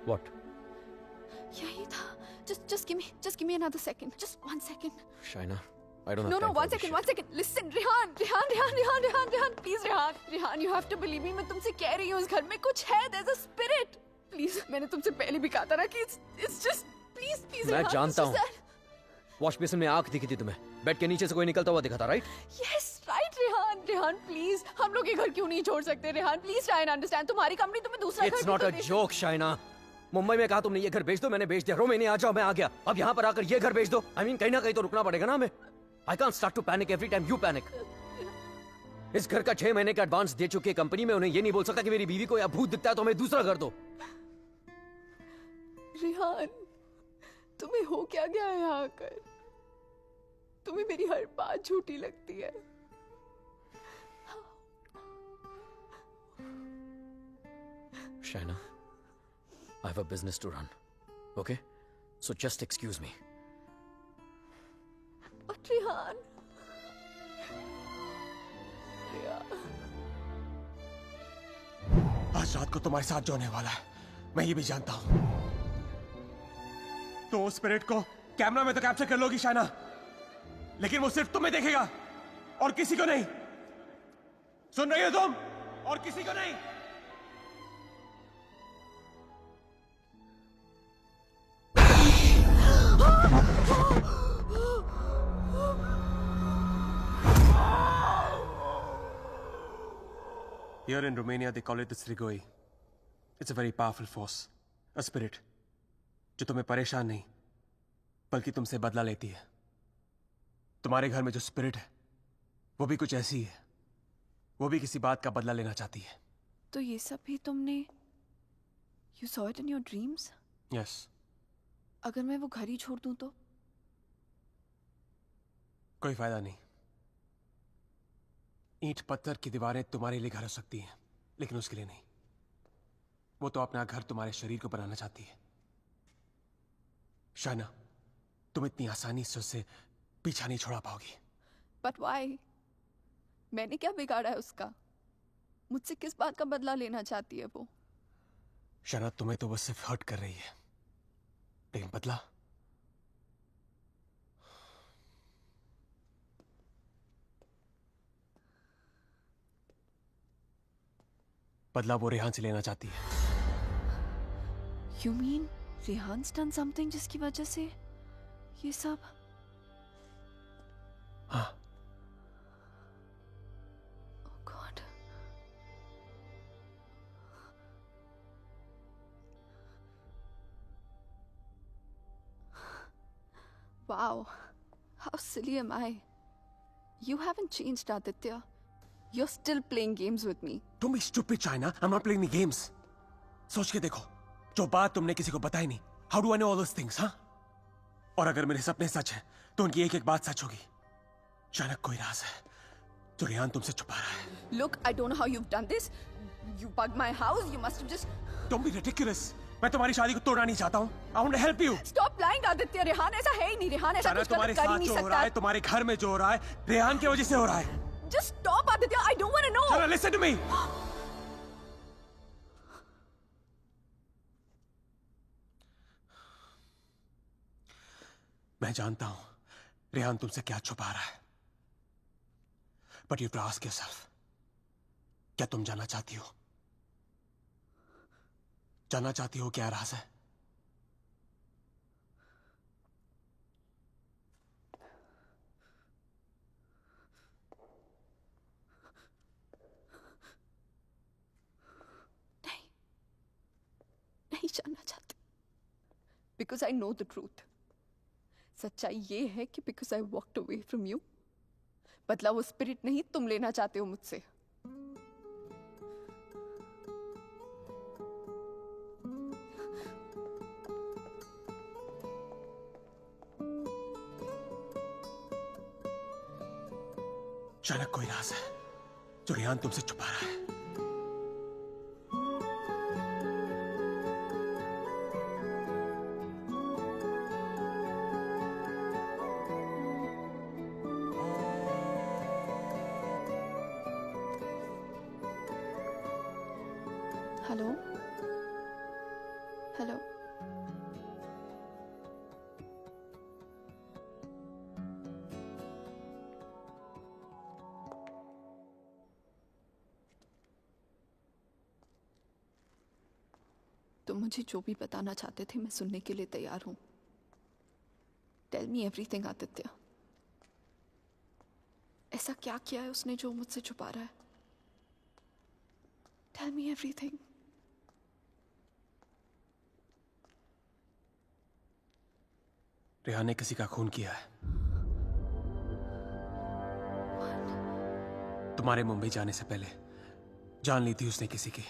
What? यही था. Just give me another second. Just 1 second. Shaina, I don't have No, time for 1 this second, shit. 1 second. Listen, Rehan, please, Rehan, you have to believe me. मैं तुमसे कह रही हूँ इस घर में कुछ है. There's a spirit. Please, मैंने तुमसे पहले भी कहा था ना कि it's just please, मैं Rehan, जानता it's हूँ. just that. वॉश बेसिन में आंख दिखी थी तुम्हें. बेड के नीचे से कोई निकलता हुआ दिखा था, right? Yes, right, Rehan, please. हम लोग ये घर क्यों नहीं छोड़ सकते, Rehan? Please try and understand. तुम्हारी कंपनी तुम्हें दूसरा घर It's क्यों not a they- joke, Shaina. Mumbai में कहा तुमने ये घर बेच दो, मैंने बेच दिया. रोमानिया आ जाओ, मैं आ गया. अब यहाँ पर आकर ये घर बेच दो. I mean, कहीं ना कहीं तो रुकना पड़ेगा ना हमें. I can't start to panic every time you panic. इस घर का 6 महीने का एडवांस दे चुकी है कंपनी में. उन्हें ये नहीं बोल सकता कि मेरी बीवी को या भूत दिखता है तो हमें दूसरा घर दो. रेहान, तुम्हें हो क्या गया है यहाँ आकर? तुम्हें मेरी हर बात झूठी लगती है. Shaina, I have a business to run. Okay? So just excuse me. But Rehan, आज रात को तुम्हारे साथ जो होने वाला है मैं ये भी जानता हूं. तो उस स्पिरिट को कैमरा में तो कैप्चर कर लोगी शाइना, लेकिन वो सिर्फ तुम्हें देखेगा और किसी को नहीं. सुन रही हो तुम? और किसी को नहीं. Here in Romania, they call it the Strigoi. It's a very powerful force, a spirit, जो तुम्हें परेशान नहीं, बल्कि तुमसे बदला लेती है. तुम्हारे घर में जो स्पिरिट है, वो भी कुछ ऐसी है. वो भी किसी बात का बदला लेना चाहती है. तो ये सब भी तुमने You saw it in your dreams? Yes. अगर मैं वो घर ही छोड़ दूं तो? कोई फायदा नहीं. ईंट पत्थर की दीवारें तुम्हारे लिए घर हो सकती हैं, लेकिन उसके लिए नहीं. वो तो अपना घर तुम्हारे शरीर को बनाना चाहती है. शाइना, तुम इतनी आसानी से उससे पीछा नहीं छोड़ा पाओगी. But why? मैंने क्या बिगाड़ा है उसका? मुझसे किस बात का बदला लेना चाहती है वो? शाइना, तुम्हें तो वो सिर्फ हर्ट कर रही है, लेकिन बदला? बदला वो रेहान से लेना चाहती है. You mean Rehan's done something जिसकी वजह से ये सब? हाँ. Oh God. Wow. How silly am I? You haven't changed, Aditya. You're still playing games with me. Don't be stupid, China. I'm not playing the games. सोच के देखो, जो बात तुमने किसी को बताई नहीं. How do I know all those things, हाँ? और अगर मेरे सपने सच हैं, तो उनकी एक एक बात सच होगी. अचानक कोई राज है, जो रेहान तुमसे छुपा रहा है. Look, I don't know how you've done this. You bugged my house. You must have just... Don't be ridiculous. मैं तुम्हारी शादी को तोड़ना नहीं चाहता हूँ. I want to help you. Stop lying, Aditya. Rehan ऐसा है ही नहीं. Rehan ऐसा कुछ तुम्हारे गलत कर ही साथ नहीं जो हो रहा सकता. है, तुम्हारे घर में जो हो रहा है, रेहान की वजह से हो रहा है. Just stop, Aditya. I don't want to know. Chana, listen to me. मैं जानता हूं रेहान तुमसे क्या छुपा रहा है. But you have to ask yourself, क्या तुम जानना चाहती हो? जानना चाहती हो क्या राज है? नहीं जानना चाहती. Because I know the truth. सच्चाई ये है कि because I walked away from you, बदला वो स्पिरिट नहीं तुम लेना चाहते हो मुझसे. अचानक कोई राज है जो रेहान तुमसे छुपा रहा है। हेलो हेलो तुम मुझे जो भी बताना चाहते थे मैं सुनने के लिए तैयार हूं। Tell me everything Aditya. ऐसा क्या किया है उसने जो मुझसे छुपा रहा है? Tell me everything. रेहान ने किसी का खून किया है। तुम्हारे मुंबई जाने से पहले जान ली थी उसने किसी की।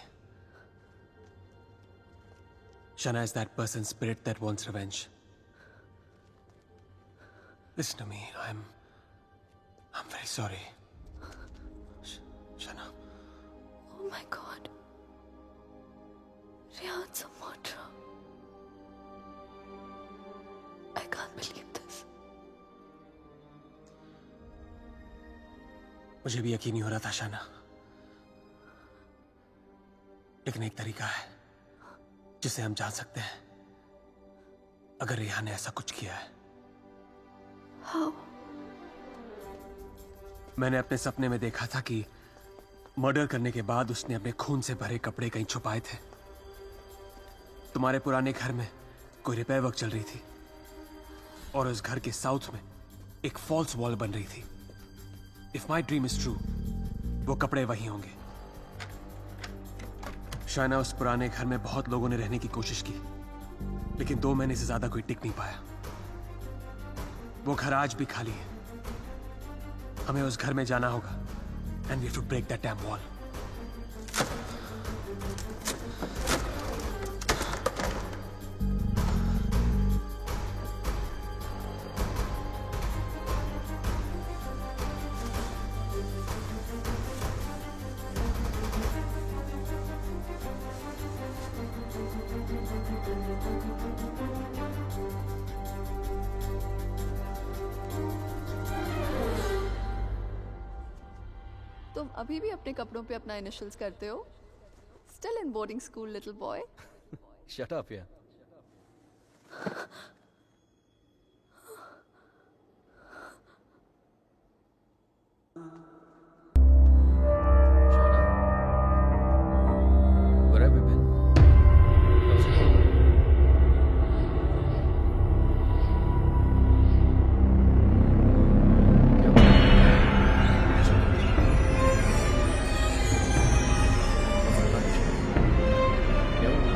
Shana is that person's spirit that wants revenge. Listen to me. I'm very sorry. Shana. Oh my God. Rehan's a murderer. I can't believe this. मुझे भी यकीन नहीं हो रहा था शाना, लेकिन एक तरीका है जिसे हम जान सकते हैं अगर रेहान ने ऐसा कुछ किया है। How? मैंने अपने सपने में देखा था कि मर्डर करने के बाद उसने अपने खून से भरे कपड़े कहीं छुपाए थे। तुम्हारे पुराने घर में कोई रिपेयर वर्क चल रही थी और उस घर के साउथ में एक फॉल्स वॉल बन रही थी। If my dream is true, वो कपड़े वही होंगे। शायना, उस पुराने घर में बहुत लोगों ने रहने की कोशिश की, लेकिन 2 महीने से ज्यादा कोई टिक नहीं पाया। वो घर आज भी खाली है। हमें उस घर में जाना होगा and we have to break that damn wall. तुम अभी भी अपने कपड़ों पे अपना इनिशियल्स करते हो? Still in boarding school, little boy. Shut up, yeah. Where have you been? How's it going? क्या हुआ? ऐसा क्यों? क्या हुआ?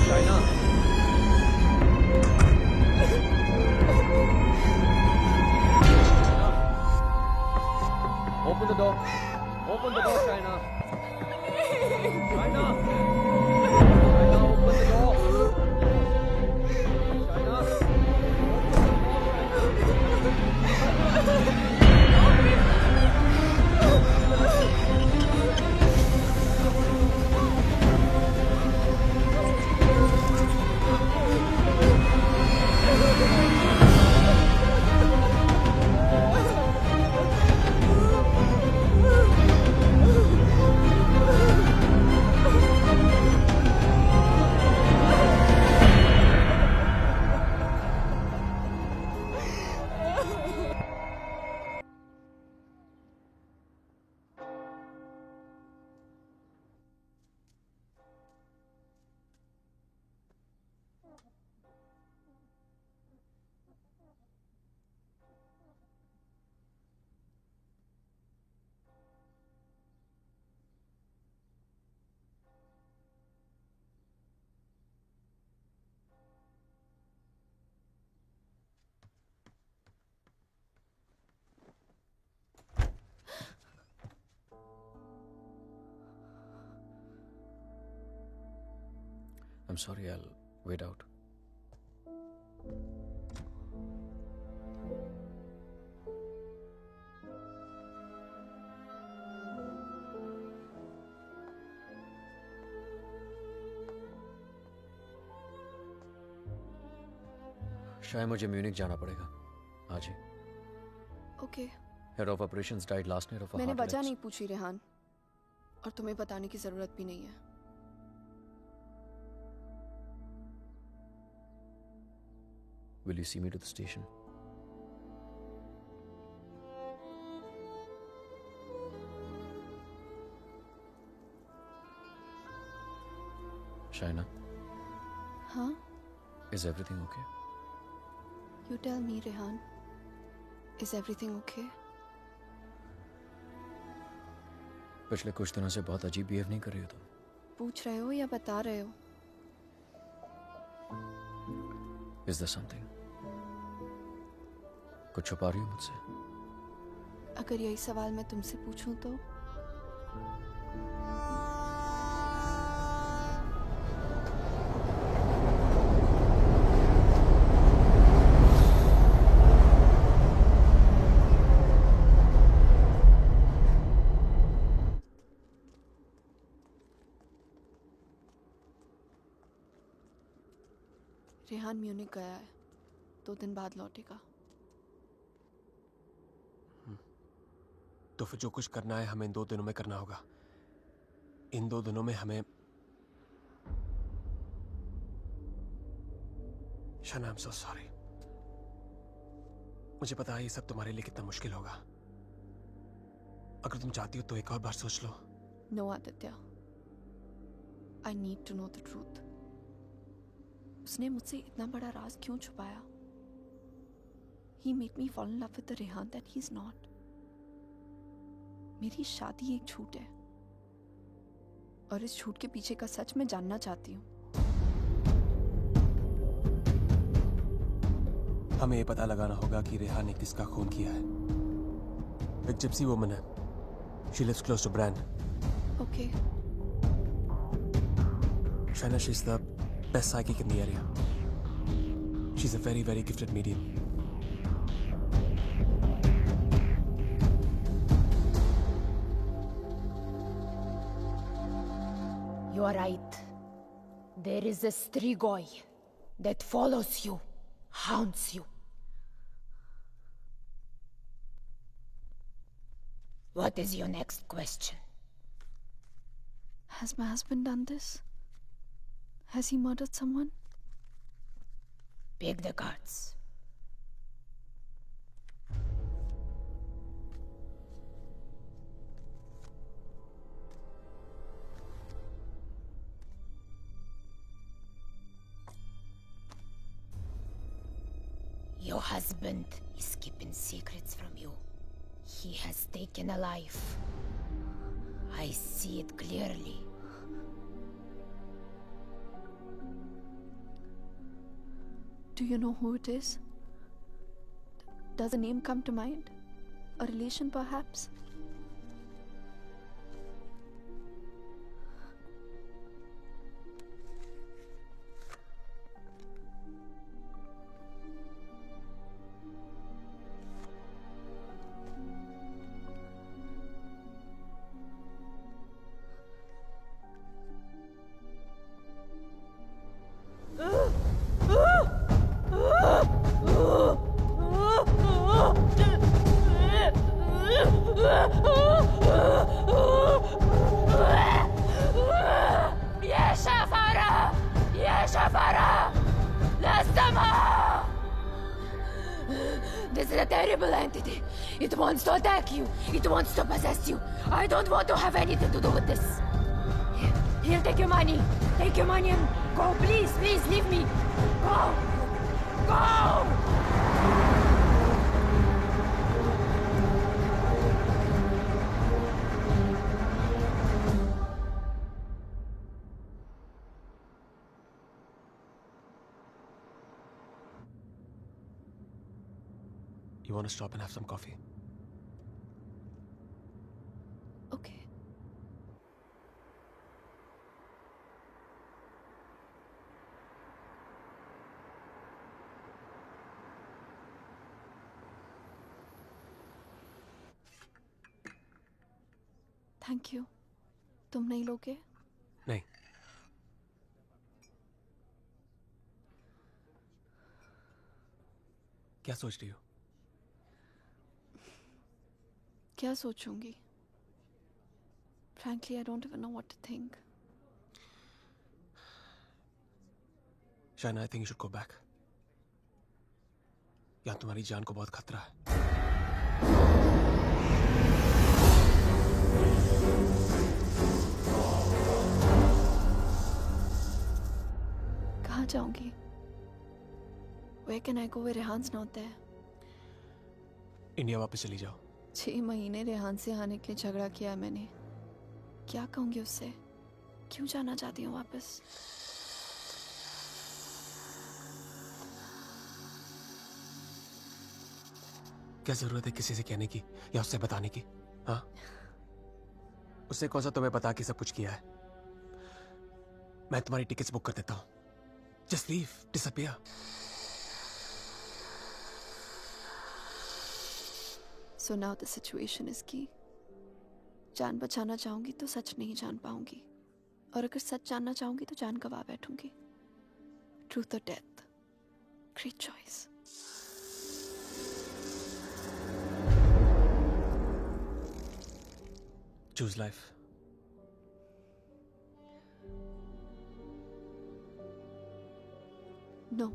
Shaina! Open the door. Open the door, Shaina. Shaina! Shaina, open the door. Shaina! I'm sorry, I'll wait out. शायद मुझे Munich जाना पड़ेगा आज ही। Okay. Head of operations died last night ऑफ मैंने वजह नहीं पूछी रेहान, और तुम्हें बताने की जरूरत भी नहीं है। Will you see me to the station? Shaina, हाँ? is everything okay? You tell me, Rehan. Is everything okay? पिछले कुछ दिनों से बहुत अजीब बिहेव नहीं कर रही हो तुम। पूछ रहे हो या बता रहे हो? Is there something? कुछ छुपा रही हो मुझसे? अगर यही सवाल मैं तुमसे पूछूं तो? रेहान म्यूनिक गया है, 2 दिन बाद लौटेगा। तो फिर जो कुछ करना है हमें इन 2 दिनों में करना होगा। इन 2 दिनों में हमें शाना, I'm so sorry। मुझे पता है ये सब तुम्हारे लिए कितना मुश्किल होगा। अगर तुम चाहती हो तो एक और बार सोच लो। No, Aditya. I need to know the truth। उसने मुझसे इतना बड़ा राज क्यों छुपाया? He made me fall in love with the Rehan that he's not। मेरी शादी एक झूठ है, और इस झूठ के पीछे का सच मैं जानना चाहती हूँ। हमें ये पता लगाना होगा कि रेहान ने किसका खून किया है। एक जिप्सी वुमन है। She lives close to Bran। Okay। Shaina, she's the best psychic in the area। She's a very, very gifted medium। You are right। There is a Strigoi that follows you, haunts you। What is your next question? Has my husband done this? Has he murdered someone? Pick the cards। Your husband is keeping secrets from you। He has taken a life। I see it clearly। Do you know who it is? Does a name come to mind? A relation, perhaps? This is a terrible entity. It wants to attack you. It wants to possess you. I don't want to have anything to do with this. Here, take your money. Take your money and go. Please, please, leave me. Go. Go! You want to stop and have some coffee? Okay। Thank you. तुम नहीं लोगे? नहीं। क्या सोच रही हो? क्या सोचूंगी? Frankly, I don't even know what to think. Shaina, I think you should go back. यहाँ तुम्हारी जान को बहुत खतरा है. कहाँ जाऊंगी? Where can I go where रेहान's not there? India वापस चली जाओ. 6 महीने रेहान से आने के लिए झगड़ा किया है मैंने. क्या कहूंगी उससे? क्यों जाना चाहती हूँ वापस? क्या जरूरत है किसी से कहने की या उससे बताने की? हाँ, उससे कौन सा तुम्हें बता के सब कुछ किया है? मैं तुम्हारी टिकट्स बुक कर देता हूँ. Just leave, disappear. So now the situation is key. जान बचाना चाहूंगी तो सच नहीं जान पाऊंगी, और अगर सच जानना चाहूंगी तो जान गवा बैठूंगी. Truth or death? Great choice. Choose life. No.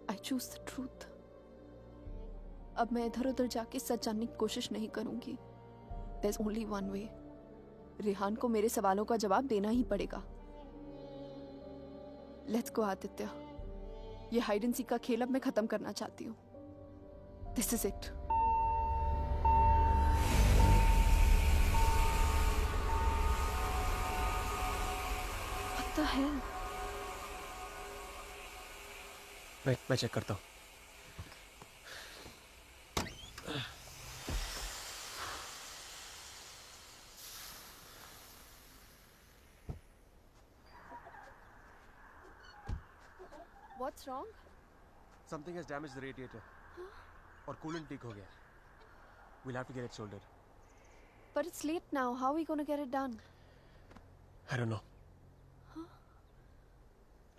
I choose the truth. अब मैं इधर उधर जाके सच जानने की कोशिश नहीं करूंगी. There's only one way. Rehan को मेरे सवालों का जवाब देना ही पड़ेगा. Let's go, Aditya. ये हाइड एंड सीक का खेल अब मैं खत्म करना चाहती हूँ. This is it. What the hell? मैं चेक करता हूँ. What's wrong? Something has damaged the radiator. और coolant leak हो गया. We'll have to get it soldered. But it's late now. How are we going to get it done? I don't know.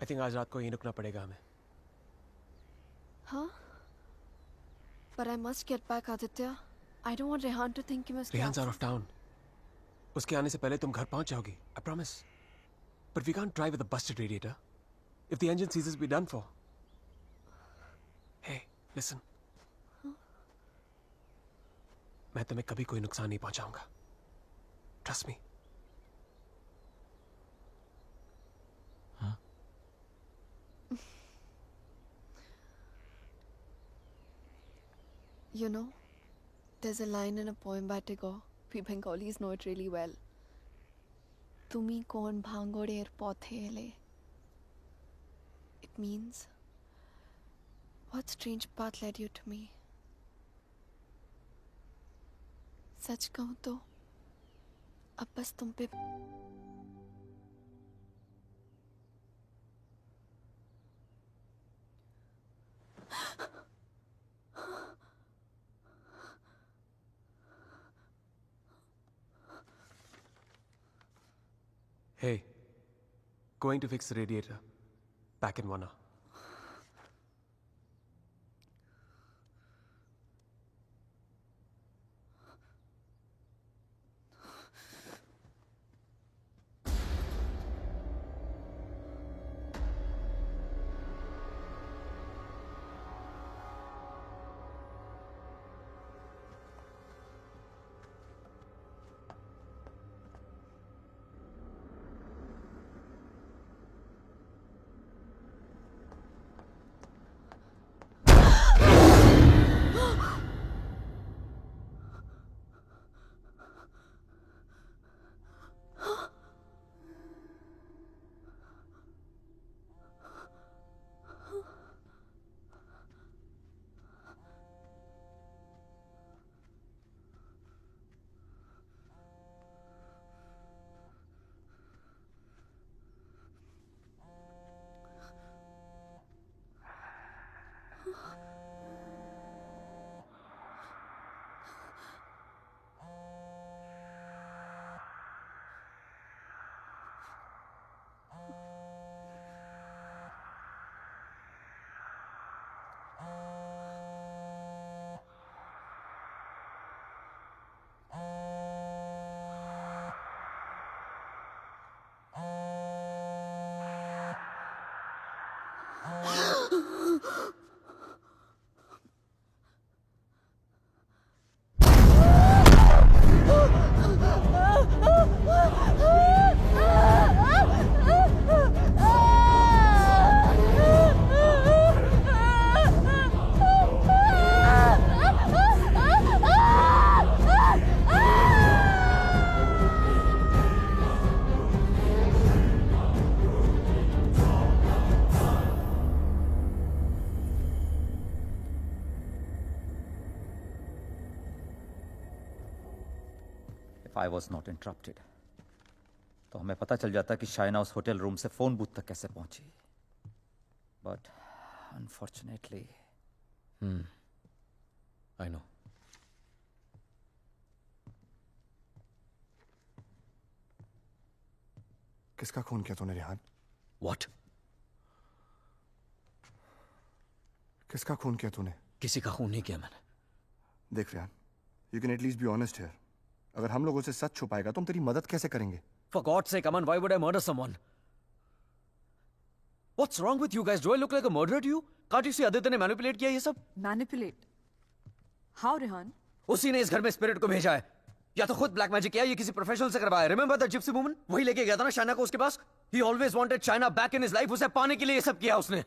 I think आज रात को यहीं रुकना पड़ेगा हमें. Huh? But I must get back, Aditya. I don't want Rehan to think he must. Rehan's out of town. उसके आने से पहले तुम घर पहुंच जाओगी. I promise. But we can't drive with a busted radiator. If the engine seizes, we're done for. Hey, listen. मैं तुम्हें कभी कोई नुकसान नहीं पहुंचाऊंगा. Trust me. You know, there's a line in a poem by Tagore. We Bengalis know it really well. Tumi kon bhangoder pothele. It means, what strange path led you to me? सच कहूं तो अब बस तुम पे Hey, going to fix the radiator. Back in 1 hour. If I was not interrupted, तो हमें पता चल जाता कि शाइना उस होटल रूम से फोन बूथ तक कैसे पहुंची. But unfortunately, I know. किसका खून किया तूने रेहान? What? किसका खून किया तूने? किसी का खून नहीं किया मैंने. देख Rehan, you can at least be honest here. अगर हम लोगों से सच छुपाएगा तो हम तेरी मदद कैसे करेंगे? For God's sake, Aman, why would I murder someone? What's wrong with you guys? Do I look like a murderer to you? Can't you see Aditya ने manipulate किया ये सब? Manipulate? How, Rehan? उसी ने इस घर में स्पिरिट को भेजा है. या तो खुद ब्लैक मैजिक किया या किसी प्रोफेशनल से करवाया. Remember the gypsy woman? वही लेके गया था ना शाइना को उसके पास. He always wanted Shaina back in his life. उसे पाने के लिए ये सब किया उसने.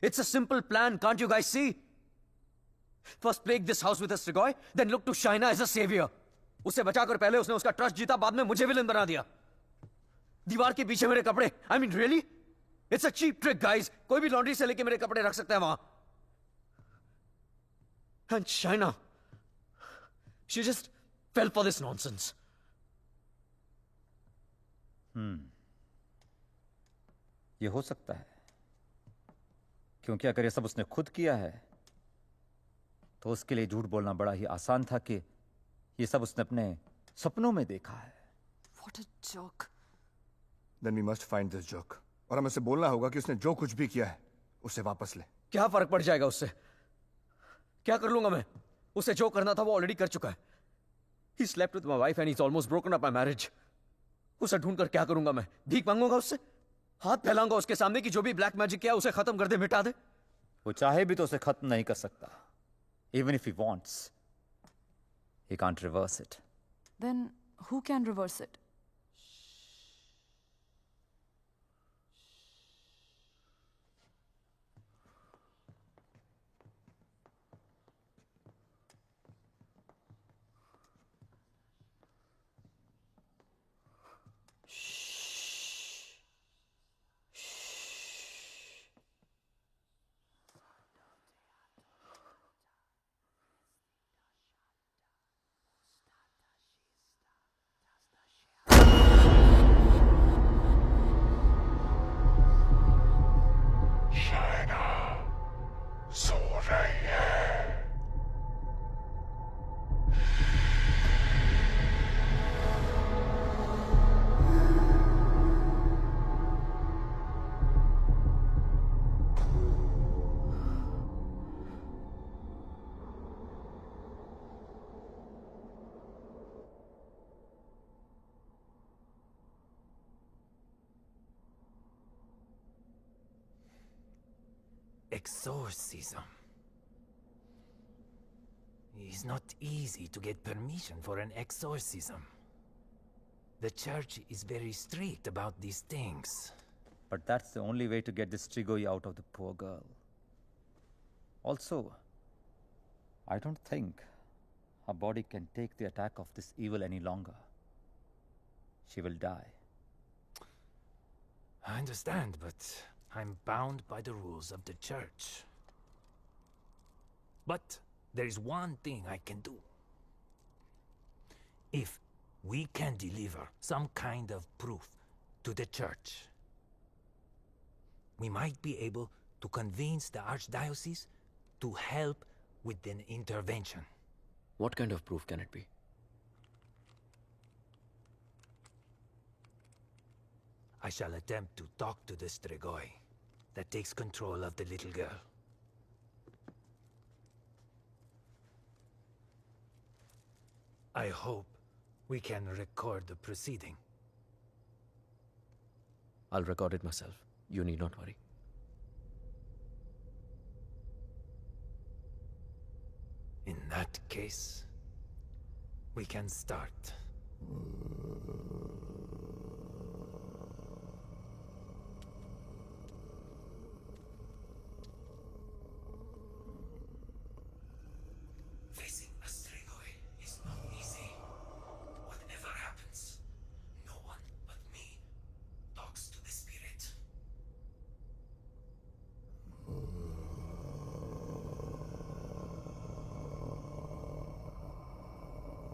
It's a simple plan. Can't you guys see? First plague this house with a Strigoi, then look to Shaina as a savior. उसे बचाकर पहले उसने उसका ट्रस्ट जीता, बाद में मुझे विलन बना दिया. दीवार के पीछे मेरे कपड़े. I mean, really? It's a cheap trick, guys. कोई भी लॉन्ड्री से लेके मेरे कपड़े रख सकता है वहां. And Shaina, she just fell for this nonsense. ये हो सकता है, क्योंकि अगर ये सब उसने खुद किया है तो उसके लिए झूठ बोलना बड़ा ही आसान था कि ये सब उसने अपने सपनों में देखा है. What a joke. Then we must find this joke. और हमें उसे बोलना होगा कि उसने जो कुछ भी किया है उसे वापस ले. क्या फर्क पड़ जाएगा उससे? क्या कर लूंगा मैं? उसे जो करना था वो ऑलरेडी कर चुका है. He slept with my wife and he's almost broken up my marriage. उसे ढूंढकर क्या करूंगा मैं? भीख मांगूंगा उससे? हाथ फैलाऊंगा उसके सामने कि जो भी ब्लैक मैजिक किया उसे खत्म कर दे, मिटा दे? वो चाहे भी तो उसे खत्म नहीं कर सकता. Even if he wants, he can't reverse it. Then who can reverse it? Exorcism. It's not easy to get permission for an exorcism. The church is very strict about these things. But that's the only way to get this Strigoi out of the poor girl. Also, I don't think her body can take the attack of this evil any longer. She will die. I understand, but I'm bound by the rules of the church. But there is one thing I can do. If we can deliver some kind of proof to the church, we might be able to convince the archdiocese to help with an intervention. What kind of proof can it be? I shall attempt to talk to the Strigoi that takes control of the little girl. I hope we can record the proceeding. I'll record it myself. You need not worry. In that case, we can start. Facing a Strigoi is not easy. Whatever happens, no one but me talks to the spirit.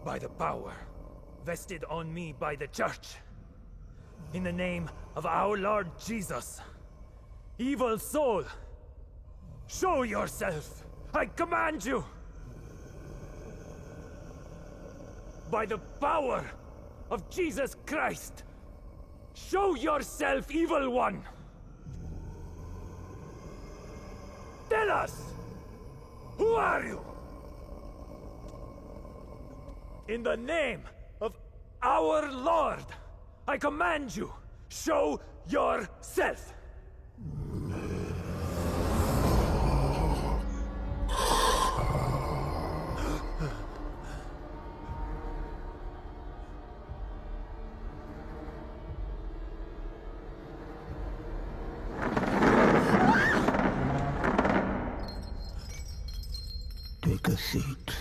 By the power vested on me by the church. In the name of our Lord Jesus, evil soul, show yourself. I command you. By the power of Jesus Christ, show yourself, evil one. Tell us, who are you? In the name of our Lord, I command you, show yourself. Take a seat.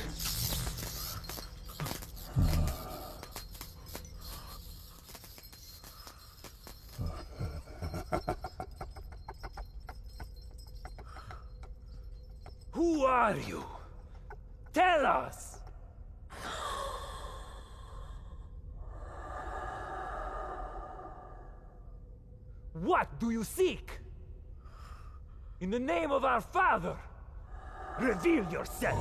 Who are you? Tell us! What do you seek? In the name of our Father, reveal yourself!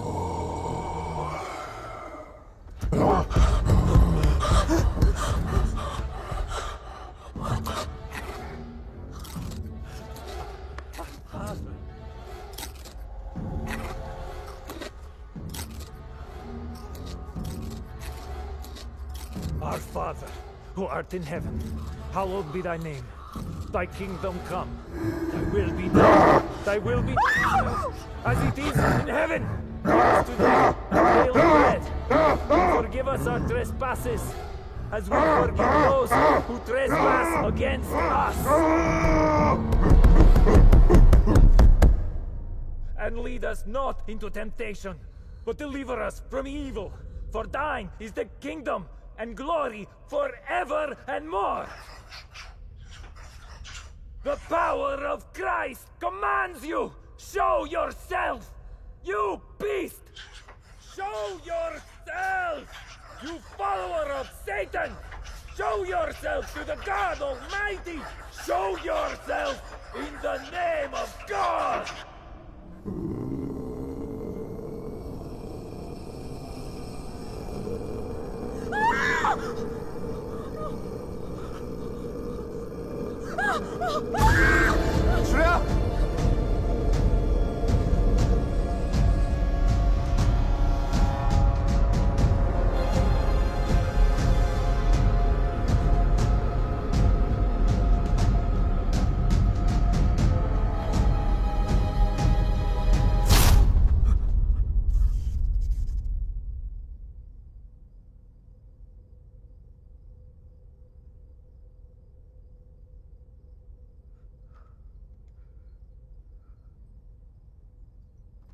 Our Father, who art in heaven, hallowed be thy name. Thy kingdom come. Thy will be done. Thy will be done as it is in heaven. Give us today our daily bread. And forgive us our trespasses, as we forgive those who trespass against us. And lead us not into temptation, but deliver us from evil. For thine is the kingdom and glory forever and more. The power of Christ commands you! Show yourself! You beast! Show yourself! You follower of Satan! Show yourself to the God Almighty! Show yourself in the name of God! Shreya!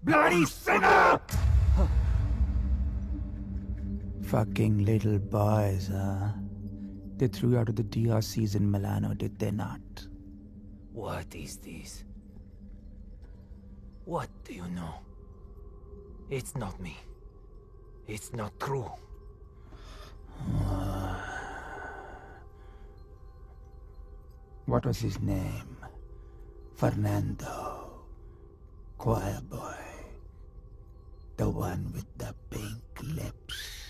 Bloody sinner! Fucking little boys, huh? They threw you out of the DRCs in Milano, did they not? What is this? What do you know? It's not me. It's not true. What was his name? Fernando. Choir boy. The one with the pink lips.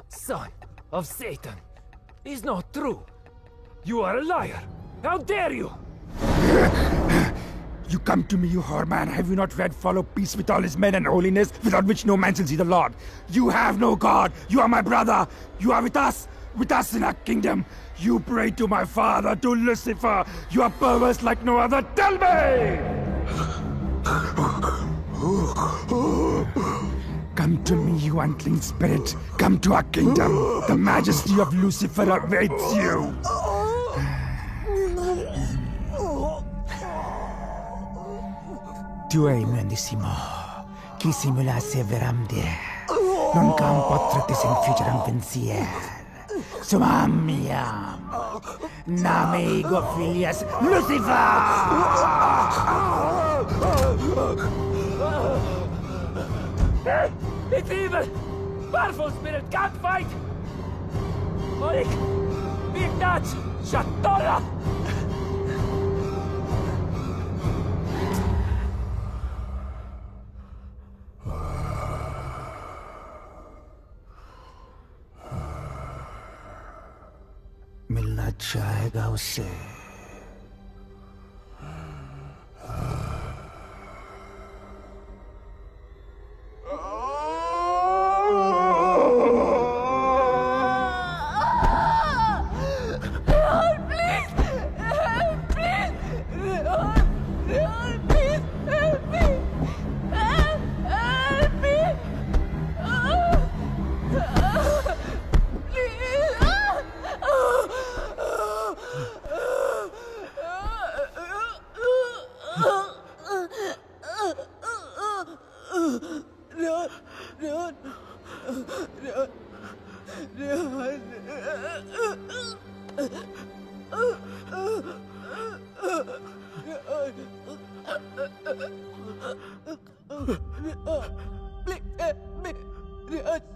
Son of Satan! Is not true! You are a liar! How dare you! You come to me, you whoreman. Have you not read Follow Peace with all his men and holiness, without which no man shall see the Lord? You have no God. You are my brother. You are with us in our kingdom. You pray to my father, to Lucifer. You are perverse like no other. Tell me! Come to me, you unclean spirit. Come to our kingdom. The majesty of Lucifer awaits you. Tu hai imendissimo, chi simulasse veramde, non cam potrete sinfigere un pensier. Sumamiam, name ego filias Lucifer! It's evil! Powerful spirit can't fight! Olik! Ignat! Shatola! मिलना चाहेगा उससे।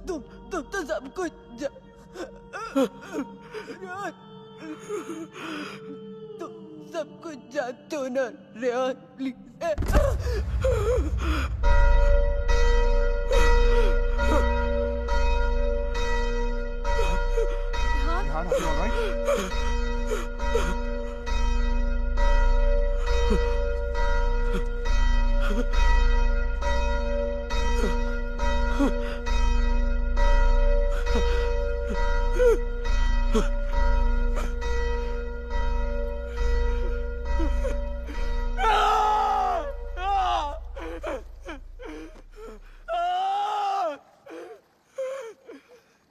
तुम तो सब कुछ तुम सब कुछ जानते हो ना Rehan, please. Rehan, are you all right?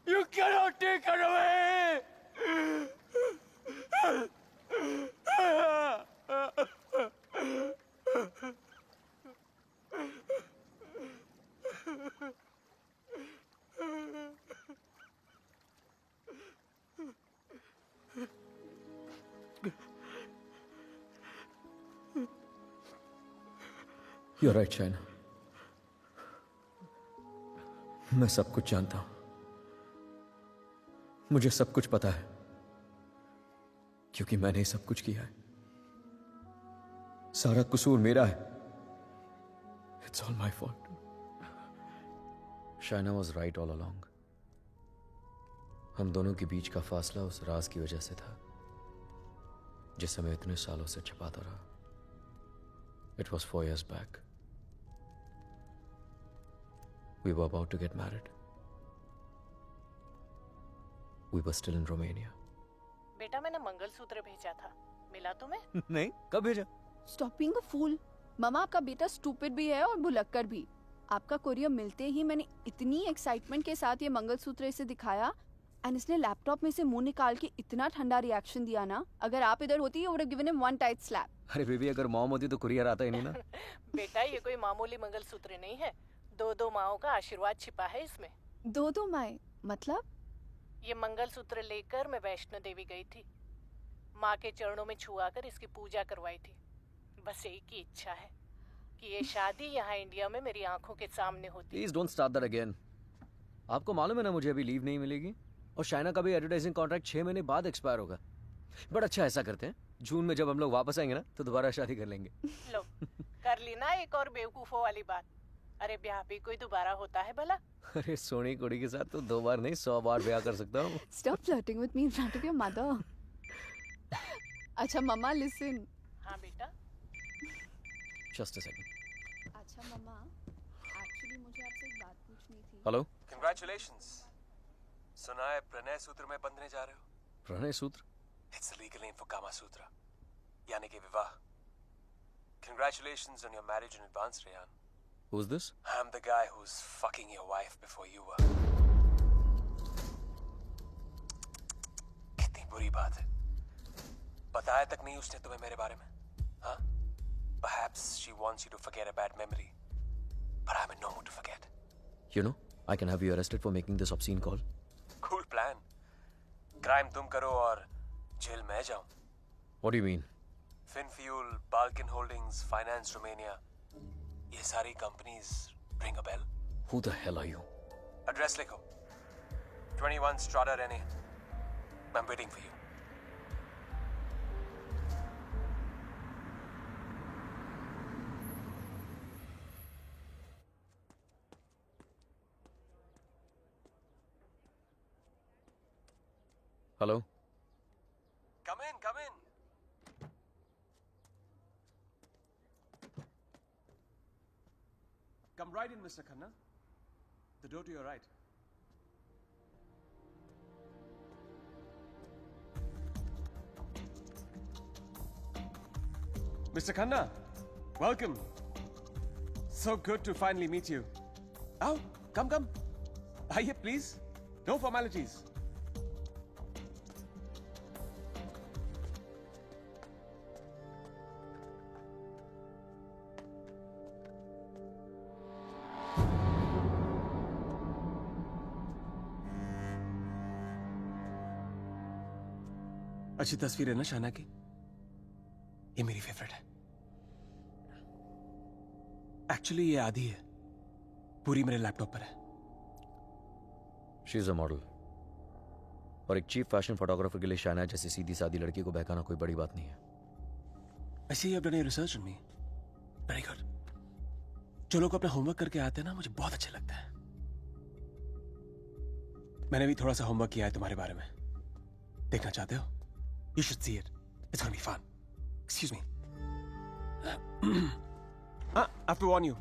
You cannot take her away! You're right, Shaina. मैं सब कुछ जानता हूं। मुझे सब कुछ पता है क्योंकि मैंने ही सब कुछ किया है। सारा कसूर मेरा है। It's all my fault. Shaina was right all along. हम दोनों के बीच का फासला उस राज की वजह से था जिसे मैं इतने सालों से छिपाता रहा। It was 4 years back. We were about to get married. We were still in Romania. बेटा मैंने मंगलसूत्र भेजा था, मिला तुम्हें? नहीं, कब भेजा? Stop being a fool. मामा आपका बेटा स्टूपिड भी है और भुलक्कर भी। आपका कोरियर मिलते ही मैंने इतनी एक्साइटमेंट के साथ ये मंगलसूत्र इसे दिखाया एंड इसने लैपटॉप में से मुंह निकाल के इतना ठंडा रिएक्शन दिया ना, अगर आप इधर होती you would have given him one tight slap. अरे बेबी, अगर मॉम होती तो कुरियर आता ही नहीं ना। बेटा ये कोई मामूली मंगलसूत्र नहीं है, 2 माओं का आशीर्वाद छिपा है इसमें। 2 माएं मतलब? ये मंगलसूत्र लेकर मैं वैष्णो देवी गई थी, माँ के चरणों में छुआकर इसकी पूजा करवाई थी। बस एक ही इच्छा है कि ये शादी यहाँ इंडिया में मेरी आंखों के सामने होती। Please don't start that again. आपको मालूम है ना मुझे अभी लीव नहीं मिलेगी और शाइना का भी एडवर्टाइजिंग कॉन्ट्रैक्ट 6 महीने बाद एक्सपायर होगा। बट अच्छा, ऐसा करते हैं, जून में जब हम लोग वापस आएंगे ना तो दोबारा शादी कर लेंगे। लो कर ली ना एक और बेवकूफों वाली बात। अरे ब्याह भी कोई दोबारा होता है भला? अरे सोनी कुड़ी के साथ तो 2 बार नहीं 100 बार ब्याह कर सकता हूँ। Stop flirting with me in front of your mother. अच्छा मम्मा listen. हाँ बेटा। Just a second. अच्छा मम्मा, एक्चुअली मुझे आपसे एक बात पूछनी थी। हेलो। Congratulations. सुना है प्रणय सूत्र में बंधने जा रहे हो? प्रणय सूत्र? It's the legal name for Kama Sutra, यानी कि विवाह। Congratulations on your marriage in advance, Rehan. Who's this? I'm the guy who's fucking your wife before you were. कितनी बुरी बात है। बताया तक नहीं उसने तुम्हें मेरे बारे में, हाँ? Perhaps she wants you to forget a bad memory, but I'm in no mood to forget. You know, I can have you arrested for making this obscene call. Cool plan. Crime तुम करो और jail मैं जाऊं। What do you mean? Finfuel, Balkan Holdings, Finance Romania, ये सारी companies ring a bell? Who the hell are you? Address लिखो, 21 Strada Rene, I'm waiting for you. Hello? Come in, come in. Come right in, Mr. Khanna. The door to your right. Mr. Khanna, welcome. So good to finally meet you. Oh, come. Aye, please. No formalities. अच्छी तस्वीर है ना शाना की? ये मेरी favourite है। Actually ये आधी है, पूरी मेरे लैपटॉप पर है। शी इज अ मॉडल, और एक चीफ फैशन फोटोग्राफर के लिए शाना जैसी सीधी सादी लड़की को बहकाना कोई बड़ी बात नहीं है। I see you have done your research on me. Very good. जो लोग अपना होमवर्क करके आते हैं ना, मुझे बहुत अच्छा लगता है। मैंने भी थोड़ा सा होमवर्क किया है तुम्हारे बारे में। देखना चाहते हो? You should see it. It's gonna be fun. Excuse me. I have to warn you.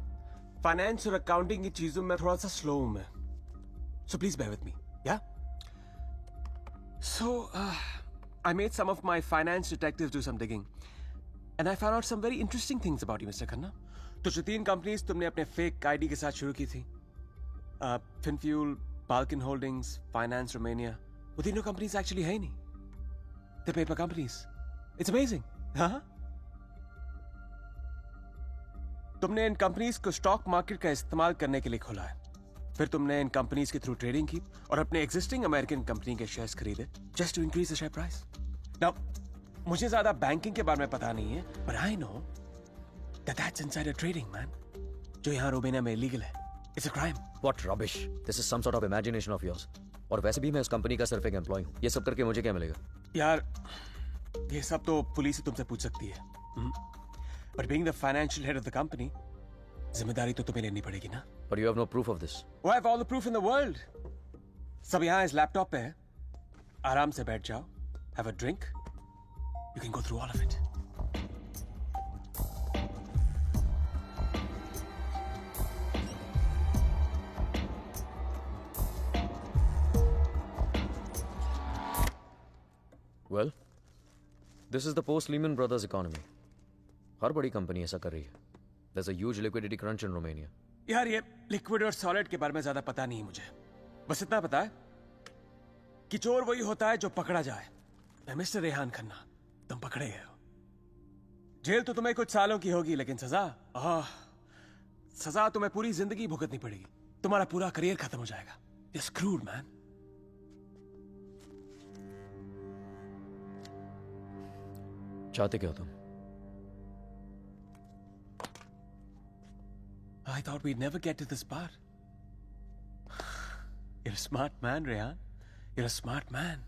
Finance और accounting की चीजों में थोड़ा सा slow हूं मैं. So please bear with me. Yeah? So, I made some of my finance detectives do some digging. And I found out some very interesting things about you, Mr. Khanna. तो जो 3 companies तुमने अपने fake ID के साथ शुरू की थी, FinFuel, Balkan Holdings, Finance Romania, वो तीनों कंपनीज एक्चुअली है ही नहीं. The paper companies. It's amazing. हाँ? तुमने इन कंपनीज को स्टॉक मार्केट का इस्तेमाल करने के लिए खोला है. फिर तुमने इन कंपनीज के थ्रू ट्रेडिंग की और अपने एग्जिस्टिंग अमेरिकन कंपनी के शेयर्स खरीदे just to increase the share price. Now मुझे ज्यादा बैंकिंग के बारे में पता नहीं है, but I know that that's insider trading, man. जो यहाँ रोमेनिया में इलीगल है. It's a crime. What rubbish. This is some sort of imagination of yours. और वैसे भी मैं उस कंपनी का सिर्फ एक एम्प्लॉय हूँ. ये सब करके मुझे क्या मिलेगा? यार, ये सब तो पुलिस ही तुमसे पूछ सकती है. But being the financial head of the company, जिम्मेदारी तो तुम्हें लेनी पड़ेगी ना. But you have no proof of this. Oh, I have all the proof in the world. सब यहाँ इस लैपटॉप पे है. आराम से बैठ जाओ. Have a drink. You can go through all of it. Well, this is the post-Lehman Brothers economy. हर बड़ी कंपनी ऐसा कर रही है. There's a huge liquidity crunch in Romania. यार, ये लिक्विड और सॉलिड के बारे में ज्यादा पता नहीं मुझे. बस इतना पता है कि चोर वही होता है जो पकड़ा जाए. मिस्टर रेहान खन्ना, तुम पकड़े गए हो. जेल तो तुम्हें कुछ सालों की होगी, लेकिन सजा तुम्हें पूरी जिंदगी भुगतनी पड़ेगी. तुम्हारा पूरा करियर खत्म हो जाएगा. You're screwed, man. चाहते क्या हो तुम? I thought we'd never get to this part. You're a smart man, Rehan. You're a smart man.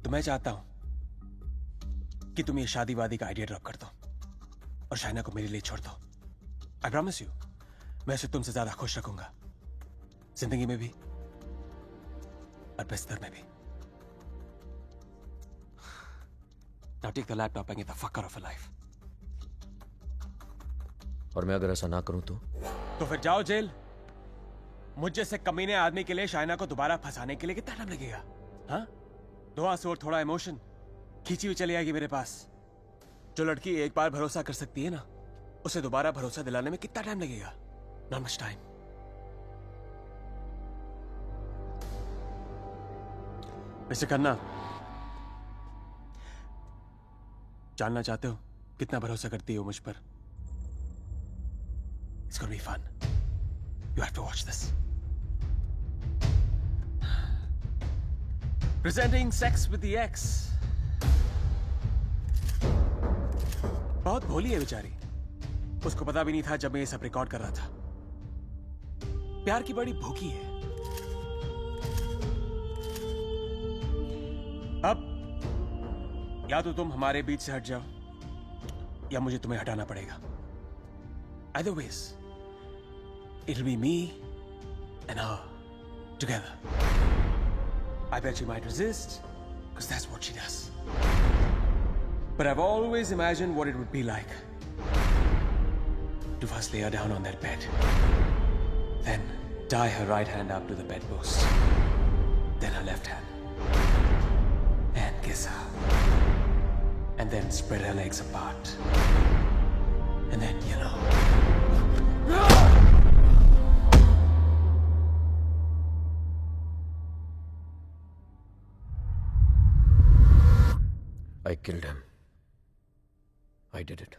तो मैं चाहता हूं कि तुम ये शादी वादी का आइडिया ड्रॉप कर दो और शाइना को मेरे लिए छोड़ दो. I promise you, मैं उसे तुमसे ज्यादा खुश रखूंगा, जिंदगी में भी और बिस्तर में भी. Now take the laptop and get the fuck out of her life. और मैं अगर ऐसा ना करूं तो फिर जाओ जेल. मुझ जैसे कमीने आदमी के लिए शाइना को दोबारा फंसाने के लिए कितना टाइम लगेगा? हाँ? 2 आंसू और थोड़ा इमोशन खींची हुई चली आएगी मेरे पास. जो लड़की एक बार भरोसा कर सकती है ना, उसे दोबारा भरोसा दिलाने में कितना टाइम लगेगा? Not much time. Mister Khanna, जानना चाहते हो कितना भरोसा करती हो मुझ पर? It's gonna be fun. You have to watch this. Presenting Sex with the Ex. बहुत भोली है बेचारी. उसको पता भी नहीं था जब मैं ये सब रिकॉर्ड कर रहा था. प्यार की बड़ी भूखी है. या तो तुम हमारे बीच से हट जाओ या मुझे तुम्हें हटाना पड़ेगा. Either ways, it'll be me and her together. I bet she might resist, because that's what she does. But I've always imagined what it would be like to first lay her down on that bed, then tie her right hand up to the bedpost, then her left hand, and kiss her, and then spread her legs apart, and then, you know. I killed him. I did it.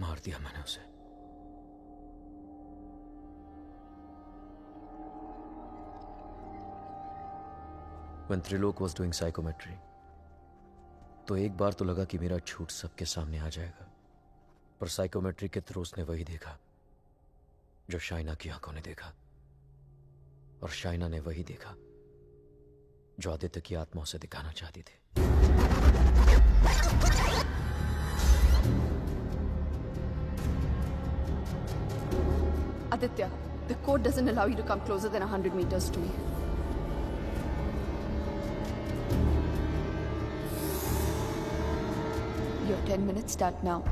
मार दिया मैंने उसे. When Trilok was doing psychometry, तो एक बार तो लगा कि मेरा झूठ सबके सामने आ जाएगा, पर साइकोमेट्री के थ्रू उसने वही देखा जो शाइना की आंखों ने देखा, और शाइना ने वही देखा जो आदित्य की आत्मा उसे दिखाना चाहती थी. Aditya, the code doesn't allow you to come closer than 100 meters to me. Your 10 minutes start now.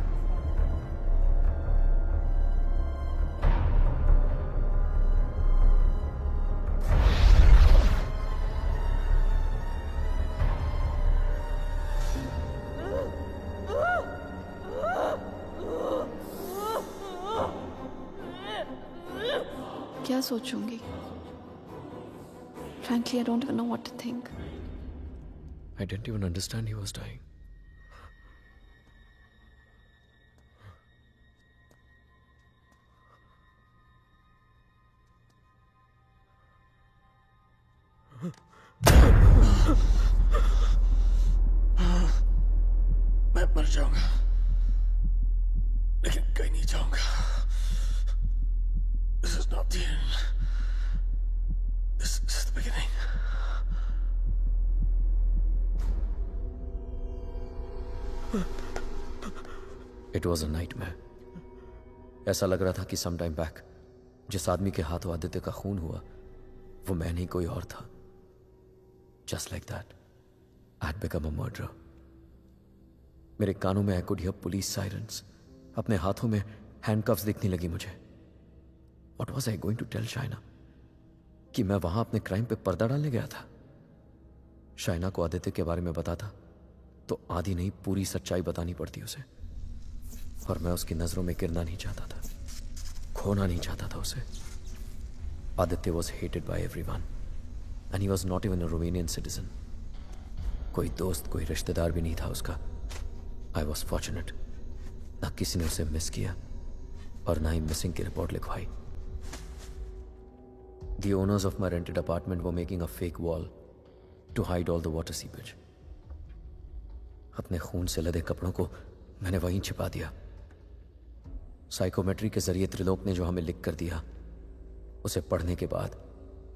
क्या सोचूंगी? Frankly, I don't even know what to think. I didn't even understand he was dying. मैं मर जाऊंगा, लेकिन कहीं नहीं जाऊंगा. This is not the end. This is the beginning. It was a nightmare. ऐसा लग रहा था कि some time back जिस आदमी के हाथों आदित्य का खून हुआ वो मैं नहीं कोई और था. Just like that, I had become a murderer. मेरे कानों में I could hear police sirens. अपने हाथों में handcuffs दिखने लगी मुझे. What was I going to tell Shaina? कि मैं वहां अपने क्राइम पे पर्दा डालने गया था. शाइना को आदित्य के बारे में बताता तो आधी नहीं पूरी सच्चाई बतानी पड़ती उसे, और मैं उसकी नजरों में गिरना नहीं चाहता था, खोना नहीं चाहता था उसे. Aditya was hated by everyone and he was not even a Romanian citizen. कोई दोस्त कोई रिश्तेदार भी नहीं था उसका. I was fortunate. ना किसी ने उसे मिस किया और ना ही मिसिंग की रिपोर्ट लिखवाई. The owners of my rented apartment were making a fake wall to hide all the water seepage. अपने खून से लदे कपड़ों को मैंने वहीं छिपा दिया. साइकोमेट्री के जरिए त्रिलोक ने जो हमें लिख कर दिया उसे पढ़ने के बाद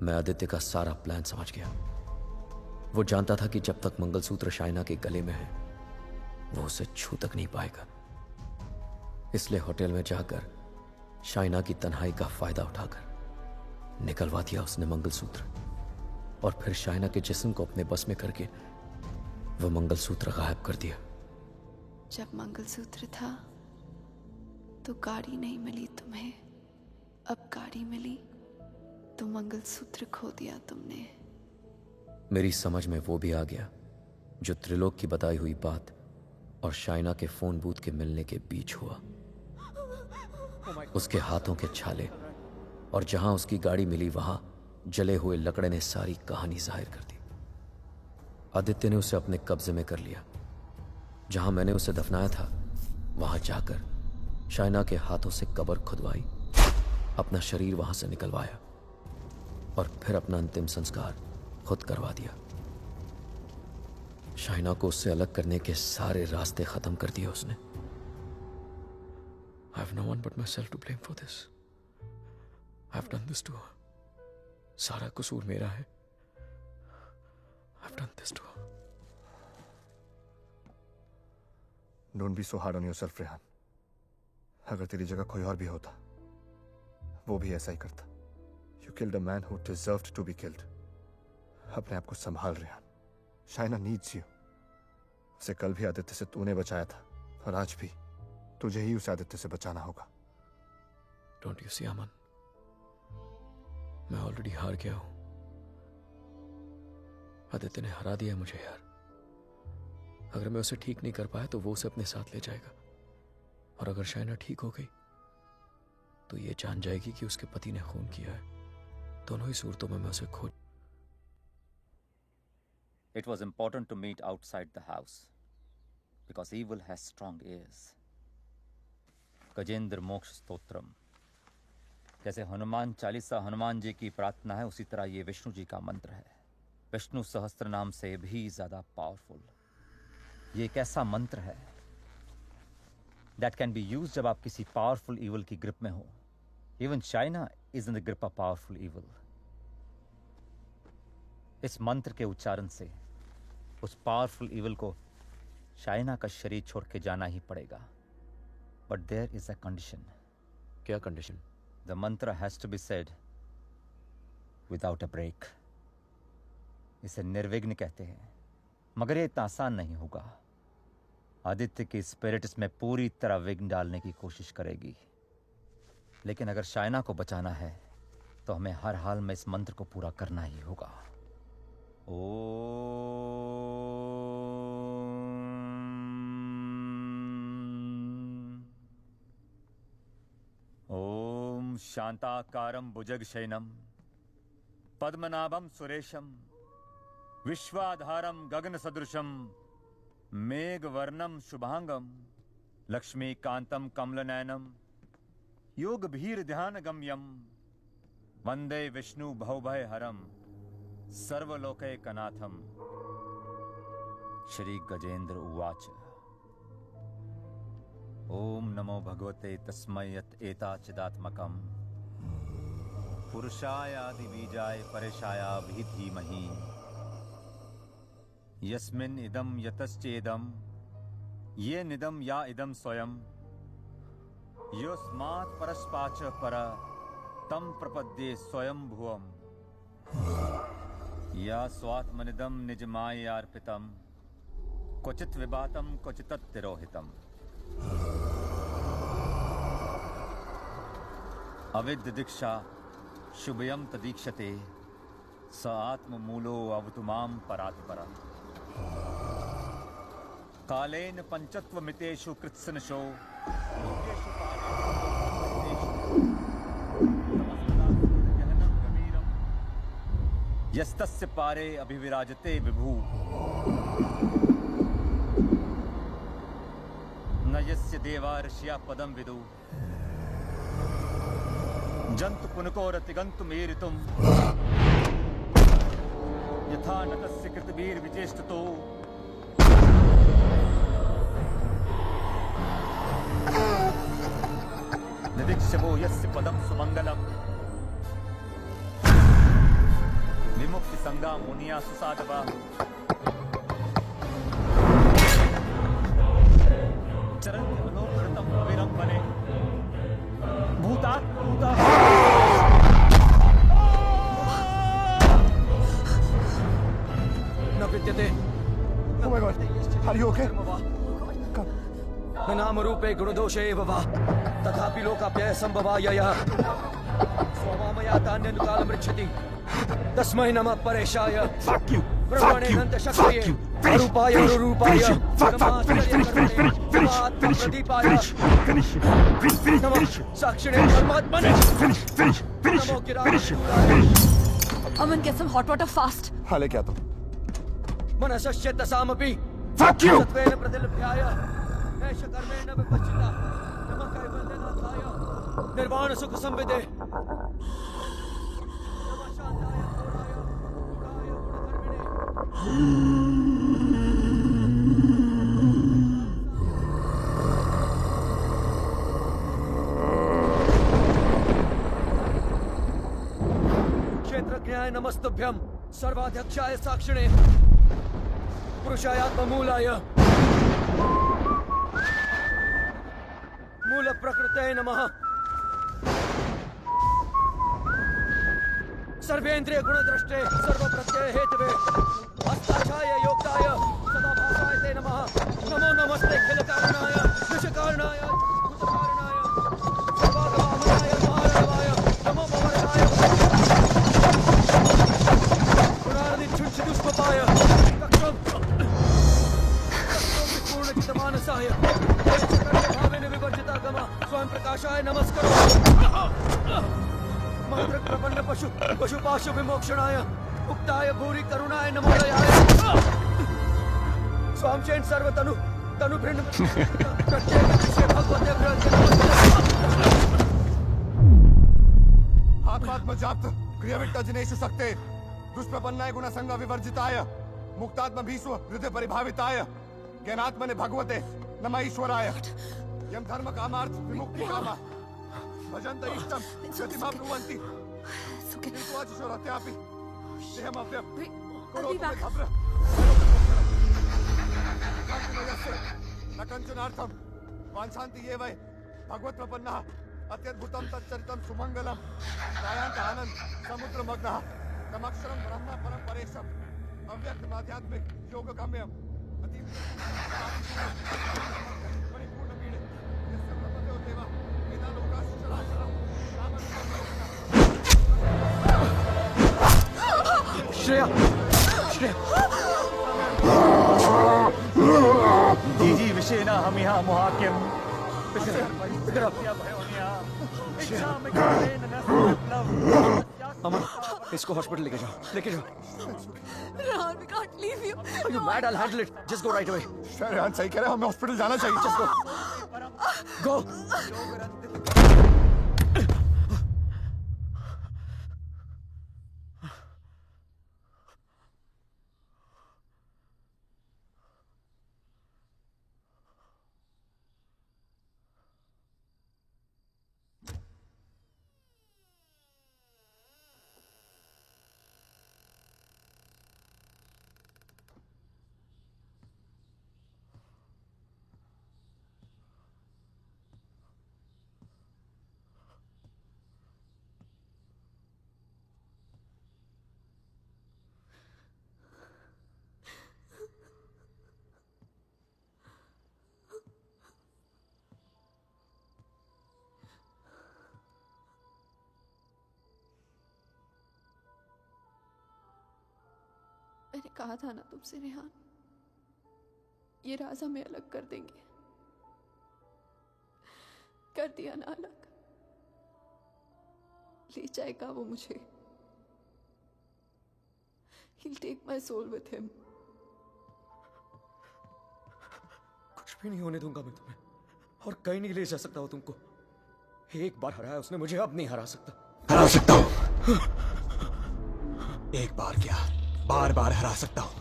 मैं आदित्य का सारा प्लान समझ गया. वो जानता था कि जब तक मंगलसूत्र शाइना के गले में है वो उसे छू तक नहीं पाएगा. इसलिए होटल में जाकर शाइना की तन्हाई का फायदा उठाकर निकलवा दिया उसने मंगलसूत्र, और फिर शाइना के जिस्म को अपने बस में करके वो मंगलसूत्र गायब कर दिया. जब मंगलसूत्र था तो गाड़ी नहीं मिली तुम्हें, अब गाड़ी मिली तो मंगलसूत्र खो दिया तुमने. मेरी समझ में वो भी आ गया जो त्रिलोक की बताई हुई बात और शाइना के फोन बूथ के मिलने के बीच हुआ. उसके हाथों के छाले और जहां उसकी गाड़ी मिली वहां जले हुए लकड़े ने सारी कहानी जाहिर कर दी. आदित्य ने उसे अपने कब्जे में कर लिया. जहां मैंने उसे दफनाया था वहां जाकर शाइना के हाथों से कब्र खुदवाई, अपना शरीर वहां से निकलवाया और फिर अपना अंतिम संस्कार खुद करवा दिया. शाइना को उससे अलग करने के सारे रास्ते खत्म कर दिए उसने. I have no one but myself to blame for this. I have done this to her. सारा कसूर मेरा है. I have done this to her. Don't be so hard on yourself Rehan. अगर तेरी जगह कोई और भी होता वो भी ऐसा ही करता। You killed a man who deserved to be killed. अपने आप को संभाल रेहान। Shaina needs you. उसे कल भी आदित्य से तूने बचाया था और आज भी तुझे ही उस आदित्य से बचाना होगा। डोंट यू सी अमन, मैं ऑलरेडी हार गया हूं। आदित्य ने हरा दिया मुझे यार। अगर मैं उसे ठीक नहीं कर पाया तो वो उसे अपने साथ ले जाएगा, और अगर शाइना ठीक हो गई तो ये जान जाएगी कि उसके पति ने खून किया है। दोनों ही सूरतों में मैं उसे खो। It was important to meet outside the house because evil has strong ears. Gajendra मोक्ष स्तोत्रम, जैसे हनुमान चालीसा हनुमान जी की प्रार्थना है, उसी तरह ये विष्णु जी का मंत्र है। विष्णु सहस्त्र नाम से भी ज्यादा पावरफुल। ये एक ऐसा मंत्र है that can be used जब आप किसी पावरफुल evil की ग्रिप में हो। Even China is in the grip of powerful evil. इस मंत्र के उच्चारण से उस पावरफुल इविल को शाइना का शरीर छोड़ के जाना ही पड़ेगा। But there is a condition. क्या condition? The mantra has to be said without a break. इसे निर्विघ्न कहते हैं, मगर ये इतना आसान नहीं होगा। आदित्य की स्पिरिट इसमें पूरी तरह विघ्न डालने की कोशिश करेगी, लेकिन अगर शाइना को बचाना है तो हमें हर हाल में इस मंत्र को पूरा करना ही होगा। ओम शांताकारं भुजगशयनं पद्मनाभं सुरेशं विश्वाधारं गगनसदृशं मेघवर्णं शुभांगं लक्ष्मीकांतं कमलनयनं योगभीर्ध्यानगम्यं वंदे विष्णु भवभयहरं सर्वलोकैकनाथं। श्री गजेंद्र उवाच। ओम नमो भगवते तस्मै यत् एताचिदात्मकं पुरुषाय आदिबीजाय परेशाय धीमहि यस्मिन् इदं यतश्चेदं ये निदं या इदं स्वयं योस्मात् परस्पाच पर तं प्रपद्ये स्वयं भुवम् या स्वात्मनिदं निजमायार्पितं क्वचित् विभातं क्वचित् तिरोहितम्। अविद्य दीक्षा शुभयं तदीक्षते स आत्ममूलो अवतु मां परात्परम्। कालेन पंचत्वमितेषु कृत्सनशो योगेषु यस्तस्य पारे अभिविराजते विभु न यस्य देवा ऋषिया पदं विदु जंतु पुनकोरतिगन्तुमेरितुम् यथा न तस्य कृतवीर्विचेष्टतो निदीक्षवो यस्य पदं सुमंगलम् विमुक्ति संगा मुनिया सुसाधवा चरण अलोकृतम अविरम बने भूतात् भूता। न विद्यते। Oh my God, are you okay? न नाम रूपे गुणदोषे एव वा तथापि लोकाप्यय संभवायः स्वमामया तान्यनुकालं मृच्छति तस्मै नमः परेशाय ब्रह्मणेऽनन्त शक्तये अरूपाय अनुरूपाय नमः साक्षिणे परमात्मने नमो गिराय। Aman, get some hot water fast. हाँ लेके आता हूँ। मनसस्य दशामपि सत्वेन प्रतिलभ्याय एष कर्मेण विपश्चिता नमः कैवल्यनाथाय निर्वाण सुख संविदे नमः शांताय घोराय गुणाय गुणकर्मिणे। क्षेत्रज्ञाय नमस्तुभ्यं सर्वाध्यक्षाय साक्षिणे पुरुषाय आत्ममूलाय प्रकृते नमः सर्वेन्द्रिय गुणद्रष्टे सर्वप्रत्यय हेतवे हस्ताक्षाय योक्ताय सदाभासाय ते नमः नमो नमस्ते खिल कारणाय निष्कारणाय भूतकारणाय सर्वागमाय महारावाय नमो भवरदाय पुराणि छुंछिदुष्पपाय तक्रम पूर्णचितमानसाय भावेन विवर्जिता गम स्वयं प्रकाशाय नमस्करो मंत्र प्रपन्न पशुपाशु विमोक्षणाय मुक्ताय भूरि करुणाय नमोदयाय स्वामचैन सर्वतनु तनु भृंड प्रत्येक विषय भगवते आत्मात्मजाप्त क्रियाविट्ट जनेषु सक्ते दुष्प्रपन्नाय गुणसंग विवर्जिताय मुक्तात्म भीष्व हृदय परिभाविताय ज्ञानात्मने भगवते नमः ईश्वराय यम धर्म कामार्थ विमुक्ति कामा भजन्त इष्टम गतिमाप्नुवन्ति किल्त्वाचिशोरत्यापि देहमव्यं करोतु मे भद्र न कञ्चनार्थं वाञ्छन्ति ये वै भगवत्प्रपन्नः अत्यद्भुतं तच्चरितं सुमङ्गलं गायन्त आनन्द समुद्रमग्नः तमक्षरं ब्रह्म परं परेशम् अव्यक्तमाध्यात्मिक योगगम्यम् परिपूर्णपीडे यस्य ब्रह्मदेव देव वेदालोकाश्चराचरम् श्रेया जीजी विषेण हमिहा मोहाक्यम अमन इसको हॉस्पिटल लेके जाओ Rehan, we can't leave you. Are you mad? I'll handle it. Just go right away. Rehan सही कह रहे हैं, हमें हॉस्पिटल जाना चाहिए। Just go. मैंने कहा था ना तुमसे रेहान, ये राज हमें अलग कर देंगे। कर दिया ना अलग। ले जाएगा वो मुझे। He'll take my soul with him. कुछ भी नहीं होने दूंगा मैं तुम्हें, और कहीं नहीं ले जा सकता हूं तुमको। एक बार हराया उसने मुझे, अब नहीं हरा सकता। हरा सकता हूं। एक बार क्या, बार बार हरा सकता हूं।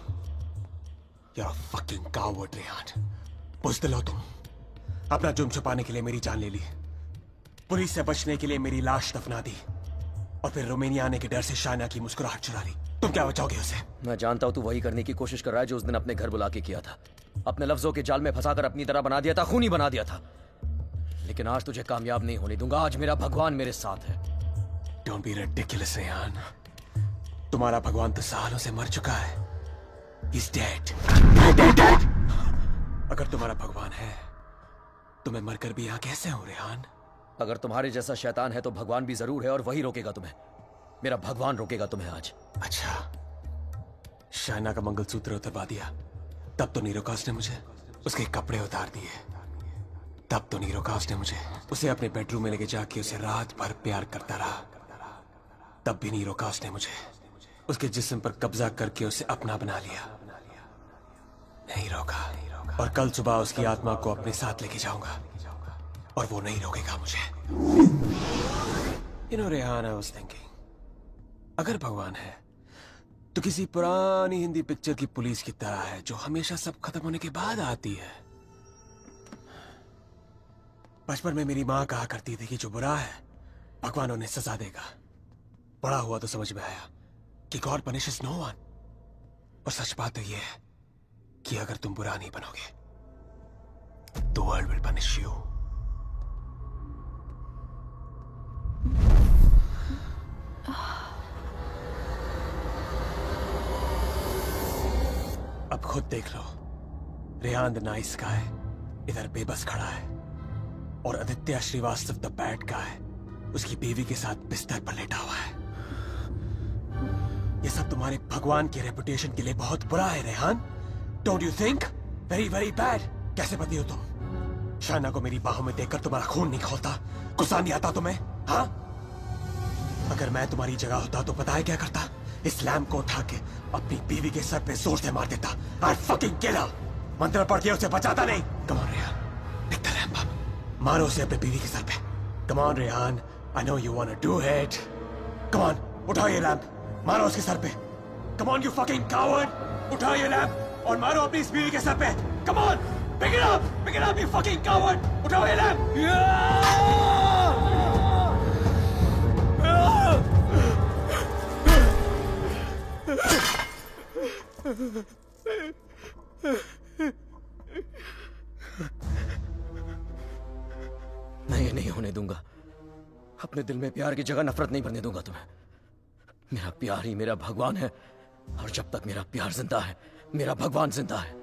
You're a fucking coward, Rehan. बुज़दिल हो तुम। अपना जुर्म छुपाने के लिए मेरी जान ले ली, पुलिस से बचने के लिए मेरी लाश दफना दी, और फिर रोमानिया आने के डर से शाइना की मुस्कुराहट चुरा ली। तुम क्या बचाओगे उसे? मैं जानता हूं तू वही करने की कोशिश कर रहा है जो उस दिन अपने घर बुला के किया था। अपने लफ्जों के जाल में फंसाकर अपनी तरह बना दिया था, खूनी बना दिया था। लेकिन आज तुझे कामयाब नहीं होने दूंगा। आज मेरा भगवान मेरे साथ है। Don't be ridiculous, Rehan. तुम्हारा भगवान तो सालों से मर चुका है। He's dead. Dead. अगर तुम्हारा भगवान है तो मैं मरकर भी यहाँ कैसे हूँ, रेहान? अगर तुम्हारे जैसा शैतान है तो भगवान भी जरूर है, और वही रोकेगा तुम्हें। मेरा भगवान रोकेगा तुम्हें आज। अच्छा, शाइना का मंगलसूत्र उतरवा दिया, तब तो नीरोकास ने मुझे उसके कपड़े उतार दिए। तब तो नीरोकास ने मुझे उसे अपने बेडरूम में लेके जाके उसे रात भर प्यार करता रहा। तब भी नीरोकास ने मुझे उसके जिस्म पर कब्जा करके उसे अपना बना लिया। नहीं रोका, और कल सुबह उसकी आत्मा को अपने साथ लेके जाऊंगा, और वो नहीं रोकेगा मुझे। You know, Rehan, I was thinking, अगर भगवान है तो किसी पुरानी हिंदी पिक्चर की पुलिस की तरह है, जो हमेशा सब खत्म होने के बाद आती है। बचपन में मेरी माँ कहा करती थी कि जो बुरा है भगवान उन्हें सजा देगा। बड़ा हुआ तो समझ में आया कि गॉड पनिशेस नो वन। और सच बात तो यह है कि अगर तुम बुरा नहीं बनोगे तो वर्ल्ड विल पनिश यू। खुद देख लो, रेहान द नाइस गाय इधर बेबस खड़ा है और Aditya Shrivastava the bad guy उसकी बीवी के साथ बिस्तर पर लेटा हुआ है। ये सब तुम्हारे भगवान की रेपुटेशन के लिए बहुत बुरा है Rehan. Don't you think? Very very bad. कैसे पति हो तुम? शाना को मेरी बाहों में देखकर तुम्हारा खून नहीं खौलता? गुस्सा नहीं आता तुम्हें? हाँ, अगर मैं तुम्हारी जगह होता तो पता है क्या करता? इस लैम्प को उठा के अपनी बीवी के सर पे जोर से मार देता। I'd fucking kill her। मंत्र पढ़ के उसे बचाता नहीं। Come on Rehan, pick the lamp up। मारो उसे अपनी बीवी के सर पे। Come on Rehan, I know you wanna do it। Come on, उठाओ ये लैम्प, मारो उसके सर पे। Come on you fucking coward, उठाओ ये लैम्प और मारो अपनी इस बीवी के सर पे। Come on, pick it up you fucking coward, उठाओ ये लैम्प। मैं ये नहीं होने दूंगा। अपने दिल में प्यार की जगह नफरत नहीं भरने दूंगा तुम्हें। मेरा प्यार ही मेरा भगवान है और जब तक मेरा प्यार जिंदा है मेरा भगवान जिंदा है।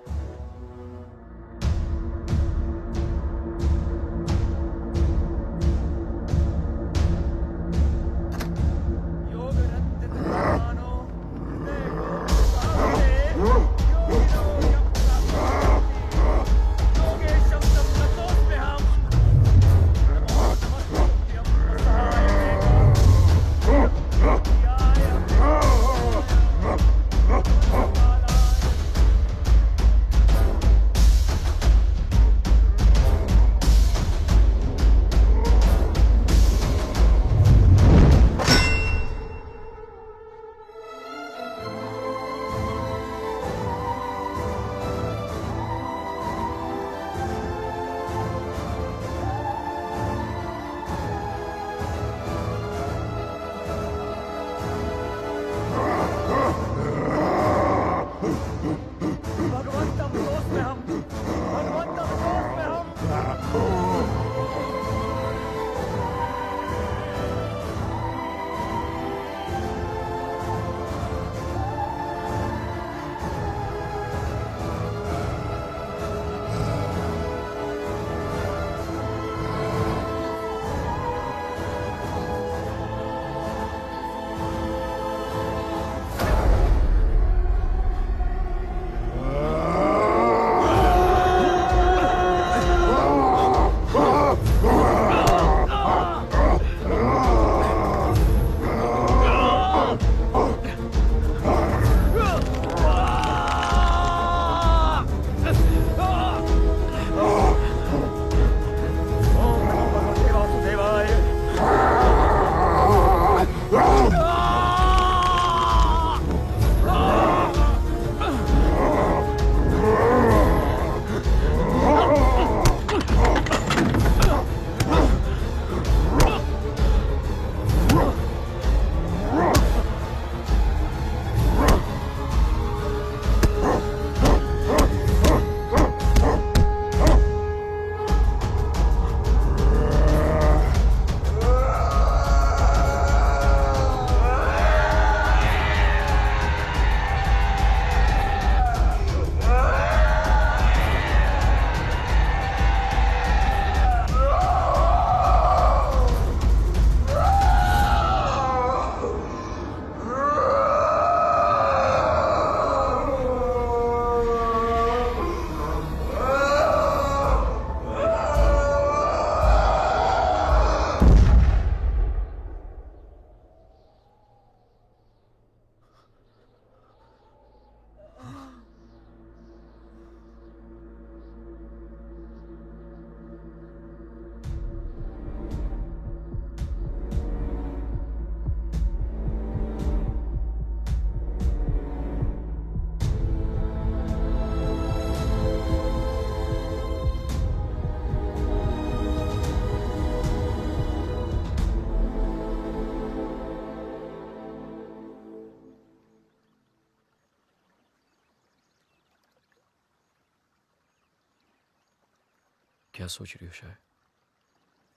क्या सोच रही हो शायद?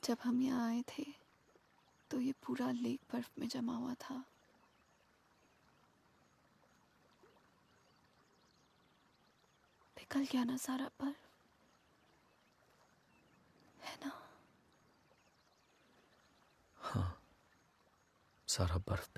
जब हम यहाँ आए थे तो ये पूरा लेक बर्फ में जमा हुआ था। पिघल गया ना सारा बर्फ, है ना? हाँ, सारा बर्फ